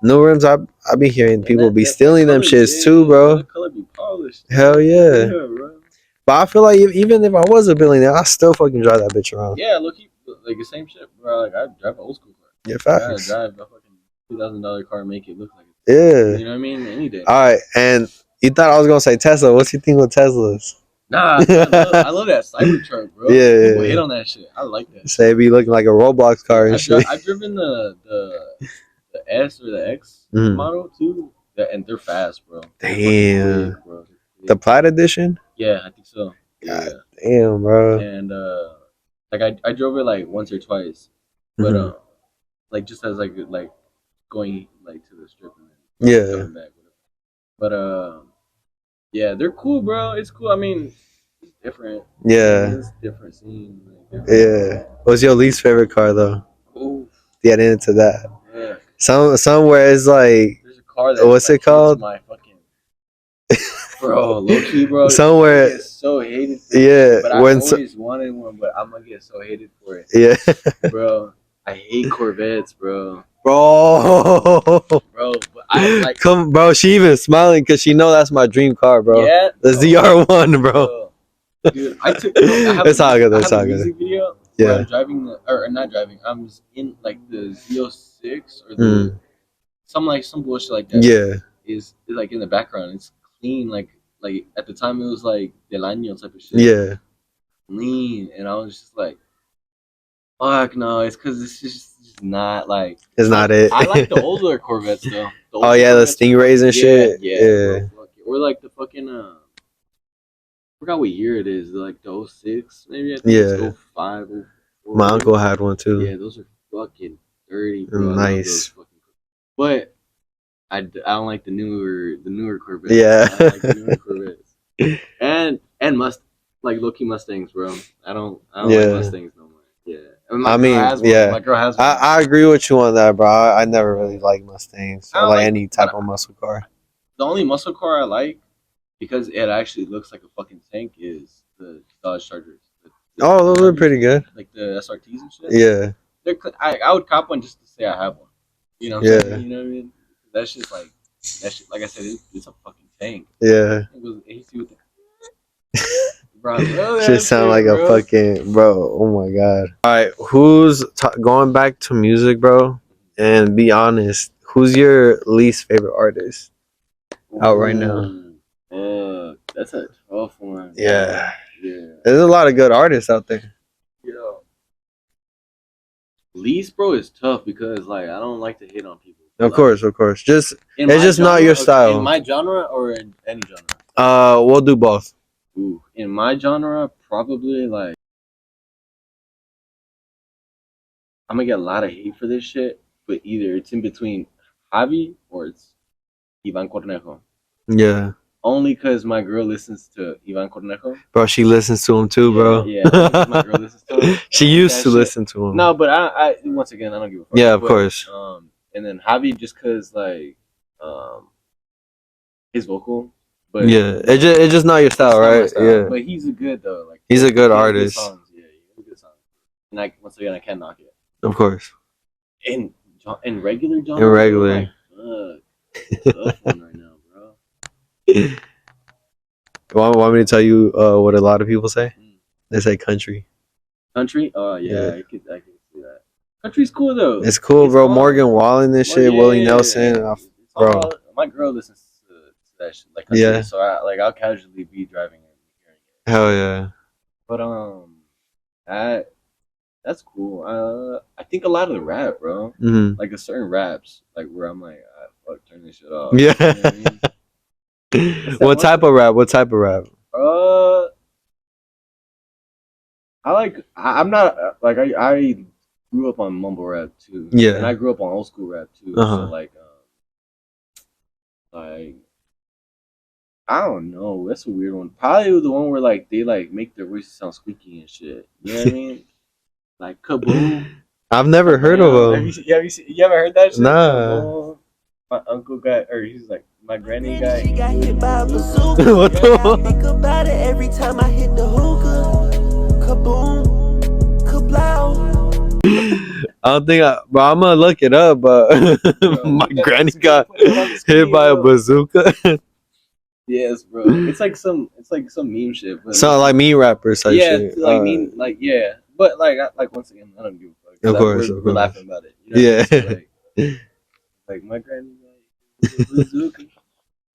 Speaker 1: No rims. I be hearing people be stealing them shits too, bro.
Speaker 2: The color be polished.
Speaker 1: Hell yeah. Bro. But I feel like even if I was a billionaire, I still fucking drive that bitch around.
Speaker 2: Yeah, look, like the same shit, bro. Like I drive an old school car.
Speaker 1: Yeah, facts.
Speaker 2: I drive a fucking $2,000 car and make it look like it.
Speaker 1: Yeah.
Speaker 2: You know what I mean? Any day.
Speaker 1: All right, and you thought I was gonna say Tesla. What's your thing with Teslas?
Speaker 2: Nah, I love that Cybertruck, bro.
Speaker 1: Yeah.
Speaker 2: People hit on that shit. I like that.
Speaker 1: Say it be looking like a Roblox car and shit.
Speaker 2: I've driven the S or the X model too, and they're fast, bro.
Speaker 1: Damn. Quick, bro. The Plaid edition?
Speaker 2: Yeah, I think so.
Speaker 1: God damn, bro.
Speaker 2: And like I drove it like once or twice, but like just as like going like to the strip and then coming back, whatever. But yeah, they're cool, bro. It's cool. I mean, it's different.
Speaker 1: Yeah.
Speaker 2: It's different scene. Like,
Speaker 1: yeah. What's your least favorite car though?
Speaker 2: Ooh.
Speaker 1: Get into that.
Speaker 2: Yeah.
Speaker 1: Somewhere it's like,
Speaker 2: there's a car that
Speaker 1: what's it called?
Speaker 2: My fucking bro, low key, bro.
Speaker 1: Somewhere.
Speaker 2: I get so hated. For
Speaker 1: yeah.
Speaker 2: But I always wanted one, but I'm gonna get so hated for it.
Speaker 1: Yeah.
Speaker 2: Bro, I hate Corvettes, bro.
Speaker 1: Bro,
Speaker 2: but I like.
Speaker 1: Come, bro. She even smiling because she know that's my dream car, bro.
Speaker 2: Yeah.
Speaker 1: The ZR1, bro.
Speaker 2: Dude, I took. It's
Speaker 1: all good.
Speaker 2: It's all good. Music video.
Speaker 1: Yeah.
Speaker 2: I'm driving or not driving. I'm in like the Z06 or the some bullshit like that.
Speaker 1: Yeah.
Speaker 2: Is like in the background. It's clean. Like at the time it was like Del Año type of shit.
Speaker 1: Yeah.
Speaker 2: Clean, and I was just like, fuck no. It's because it's just not like.
Speaker 1: It's not it.
Speaker 2: I like the older Corvettes though.
Speaker 1: Oh yeah, the Stingrays and shit. Yeah.
Speaker 2: Or like the fucking I forgot what year it is. Like the 06 maybe. I think it's 05. 04,
Speaker 1: my uncle had one too.
Speaker 2: Yeah, those are fucking dirty, bro.
Speaker 1: Nice.
Speaker 2: But I don't like the newer Corvettes.
Speaker 1: Yeah.
Speaker 2: I like the newer Corvettes. And like low-key Mustangs, bro. I don't like Mustangs no more. Yeah.
Speaker 1: I mean,
Speaker 2: my girl has one.
Speaker 1: I agree with you on that, bro. I never really liked Mustangs or like any type of muscle car.
Speaker 2: The only muscle car I like, because it actually looks like a fucking tank, is the Dodge Chargers.
Speaker 1: Oh, those are pretty good.
Speaker 2: Like the SRTs and shit.
Speaker 1: Yeah.
Speaker 2: I would cop one just to say I have one. You know what I'm saying? You know what I mean? That's just like that shit. Like I said, it's a fucking tank.
Speaker 1: Yeah.
Speaker 2: It was AC with the. Bro,
Speaker 1: should sound like a fucking bro. Oh my god. All right, who's going back to music, bro? And be honest, who's your least favorite artist out right now?
Speaker 2: That's a tough one.
Speaker 1: Yeah. There's a lot of good artists out there.
Speaker 2: Yeah. Least, bro, is tough because like I don't like to hate on people.
Speaker 1: Of course. Just it's just not your style.
Speaker 2: In my genre or in any genre?
Speaker 1: We'll do both.
Speaker 2: Ooh, in my genre, probably like I'm gonna get a lot of hate for this shit, but either it's in between Javi or it's Ivan Cornejo.
Speaker 1: Yeah.
Speaker 2: Only because my girl listens to Ivan Cornejo.
Speaker 1: Bro, she listens to him too, bro.
Speaker 2: Yeah, my girl listens to him.
Speaker 1: She used to listen to him.
Speaker 2: No, but I once again I don't give a fuck.
Speaker 1: Yeah, of course.
Speaker 2: And then Javi just because like his vocal. But
Speaker 1: yeah, it's just not your style, right? Yeah.
Speaker 2: But he's a good though. Like
Speaker 1: he's a good artist.
Speaker 2: Good songs. Yeah, he has good songs. And once again I can't knock it.
Speaker 1: Of course.
Speaker 2: In regular genre.
Speaker 1: In regular.
Speaker 2: Like, tough one right now, bro.
Speaker 1: Want me to tell you what a lot of people say? They say country.
Speaker 2: Country? Oh yeah. I can see that. Country's cool though.
Speaker 1: It's cool, bro. Morgan Wallen and shit, Willie Nelson, bro.
Speaker 2: My girl listens to that shit, like country, so I'll casually be driving and hearing it.
Speaker 1: Hell yeah.
Speaker 2: But that's cool. I think a lot of the rap, bro.
Speaker 1: Mm-hmm.
Speaker 2: Like a certain raps, like where I'm like, fuck, turn this shit off.
Speaker 1: Yeah.
Speaker 2: You know what I mean?
Speaker 1: What type of rap?
Speaker 2: I like. I'm not like I grew up on mumble rap too.
Speaker 1: Yeah.
Speaker 2: And I grew up on old school rap too. So like I don't know. That's a weird one. Probably the one where like they like make their voices sound squeaky and shit. You know what I mean? Like Kaboom.
Speaker 1: I've never heard of them.
Speaker 2: You ever heard that shit?
Speaker 1: Nah.
Speaker 2: Kaboom. My uncle got, or he's like my granny guy.
Speaker 4: She got hit by a bazooka.
Speaker 1: What the fuck?
Speaker 4: I think about it every time I hit the hookah. Kaboom, kablow.
Speaker 1: I don't think but I'm gonna look it up. But my granny got hit by a bazooka.
Speaker 2: Yes, bro. It's like some meme shit. But
Speaker 1: So like meme rappers type shit.
Speaker 2: Yeah, like meme, like yeah. But like once again, I don't give a fuck.
Speaker 1: Of course,
Speaker 2: we're laughing about it. You know
Speaker 1: yeah.
Speaker 2: so, like my granny got bazooka.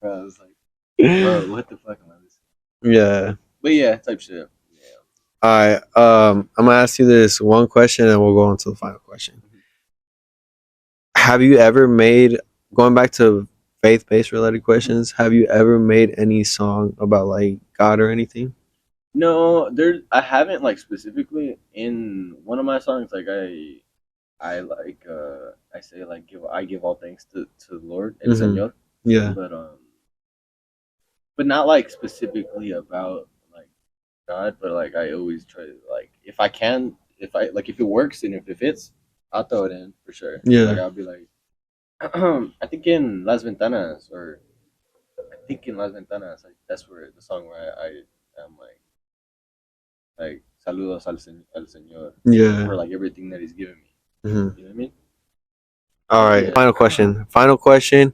Speaker 2: Bro, I was like, bro, what the fuck am I listening?
Speaker 1: Yeah.
Speaker 2: But yeah, type shit. Yeah.
Speaker 1: All right. I'm gonna ask you this one question, and we'll go on to the final question. Have you ever made, going back to faith-based related questions, have you ever made any song about like God or anything?
Speaker 2: No, I haven't like specifically in one of my songs. Like I like I say like I give all thanks to the Lord El Señor.
Speaker 1: Yeah.
Speaker 2: But not like specifically about like God, but like I always try to like if I can, if it works and if it fits, I'll throw it in for sure.
Speaker 1: Yeah.
Speaker 2: Like I'll be like I think in Las Ventanas like that's where the song where I am like saludos al Señor.
Speaker 1: Yeah.
Speaker 2: For like everything that he's given me.
Speaker 1: Mm-hmm.
Speaker 2: You know what I mean?
Speaker 1: All right.
Speaker 2: Yeah.
Speaker 1: Final question.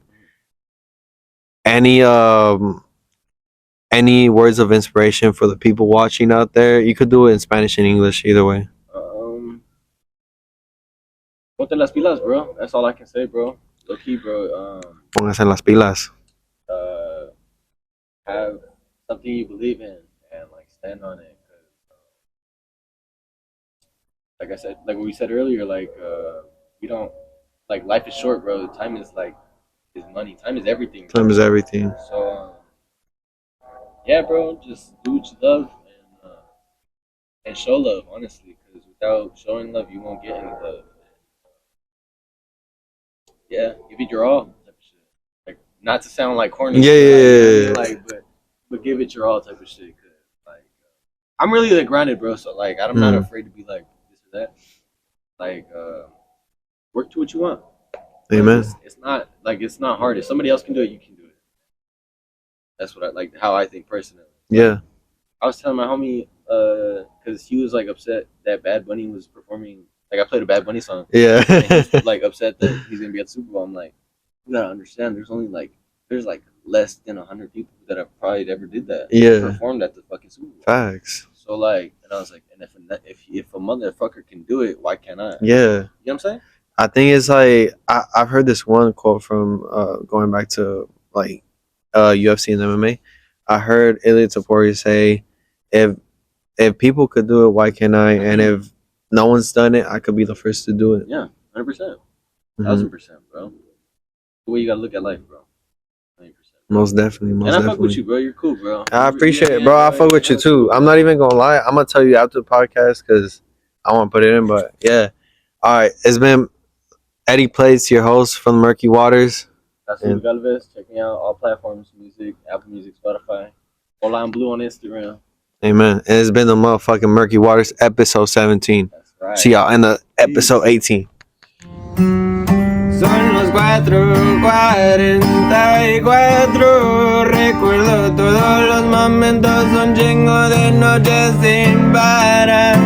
Speaker 1: Any words of inspiration for the people watching out there? You could do it in Spanish and English, either way.
Speaker 2: Ponte las pilas, bro. That's all I can say, bro. Low key, bro.
Speaker 1: Póngase las pilas.
Speaker 2: Have something you believe in and like stand on it. Like I said, like what we said earlier, like we don't like life is short, bro. Time is money. Time is everything.
Speaker 1: Time is everything.
Speaker 2: So yeah, bro, just do what you love and show love, honestly, because without showing love, you won't get any love. Yeah, give it your all, type of shit. Like not to sound like corny.
Speaker 1: Yeah.
Speaker 2: Like, but give it your all, type of shit. Cause like I'm really like grounded, bro. So like I'm not afraid to be like this or that. Like work to what you want.
Speaker 1: Amen.
Speaker 2: It's not hard. If somebody else can do it, you can do it. That's what I like. How I think personally.
Speaker 1: Yeah.
Speaker 2: I was telling my homie, because he was like upset that Bad Bunny was performing. Like I played a Bad Bunny song.
Speaker 1: Yeah.
Speaker 2: And he was like upset that he's gonna be at the Super Bowl. I'm like, you gotta understand. There's less than 100 people that have probably ever did that.
Speaker 1: Yeah.
Speaker 2: Performed at the fucking Super Bowl.
Speaker 1: Facts.
Speaker 2: So like, and I was like, and if a motherfucker can do it, why can't I?
Speaker 1: Yeah.
Speaker 2: You know what I'm saying?
Speaker 1: I think it's like I've heard this one quote from going back to like UFC and MMA. I heard Ilia Topuria say, "If people could do it, why can't I? And if no one's done it, I could be the first to do it."
Speaker 2: Yeah, 100%, 1,000%, bro. The way you gotta look at life, bro. 100%.
Speaker 1: Most definitely.
Speaker 2: And I fuck with you, bro. You're cool, bro.
Speaker 1: I appreciate it, bro. I fuck with you too. I'm not even gonna lie. I'm gonna tell you after the podcast because I want to put it in. But yeah, all right. It's been Eddy Plates, your host from Merkywaterss.
Speaker 2: That's Galvez. Check me out all platforms: music, Apple Music, Spotify. Holaimblue on Instagram.
Speaker 1: Amen. And it's been the motherfucking Merkywaterss episode 17.
Speaker 2: That's right.
Speaker 1: See y'all in the episode 18.
Speaker 3: Son los 4:44. Recuerdo todos los momentos, un chingo de noches sin parar.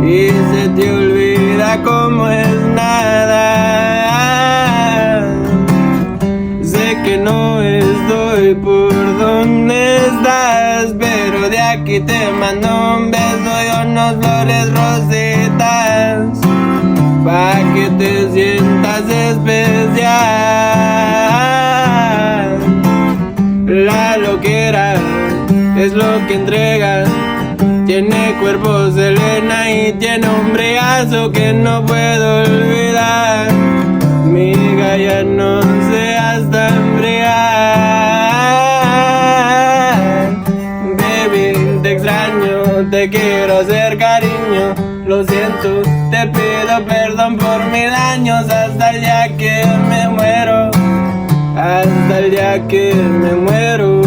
Speaker 3: Y se te olvida cómo es nada. Sé que no estoy por donde estás, pero de aquí te mando un beso y unas flores rositas, pa' que te sientas especial. La loquera es lo que entrega. Tiene cuerpo Selena y tiene un brillazo que no puedo olvidar. Miga, ya no sé hasta embriagar. Baby, te extraño, te quiero hacer cariño. Lo siento, Te pido perdón por mis daños hasta el día que me muero. Hasta el día que me muero.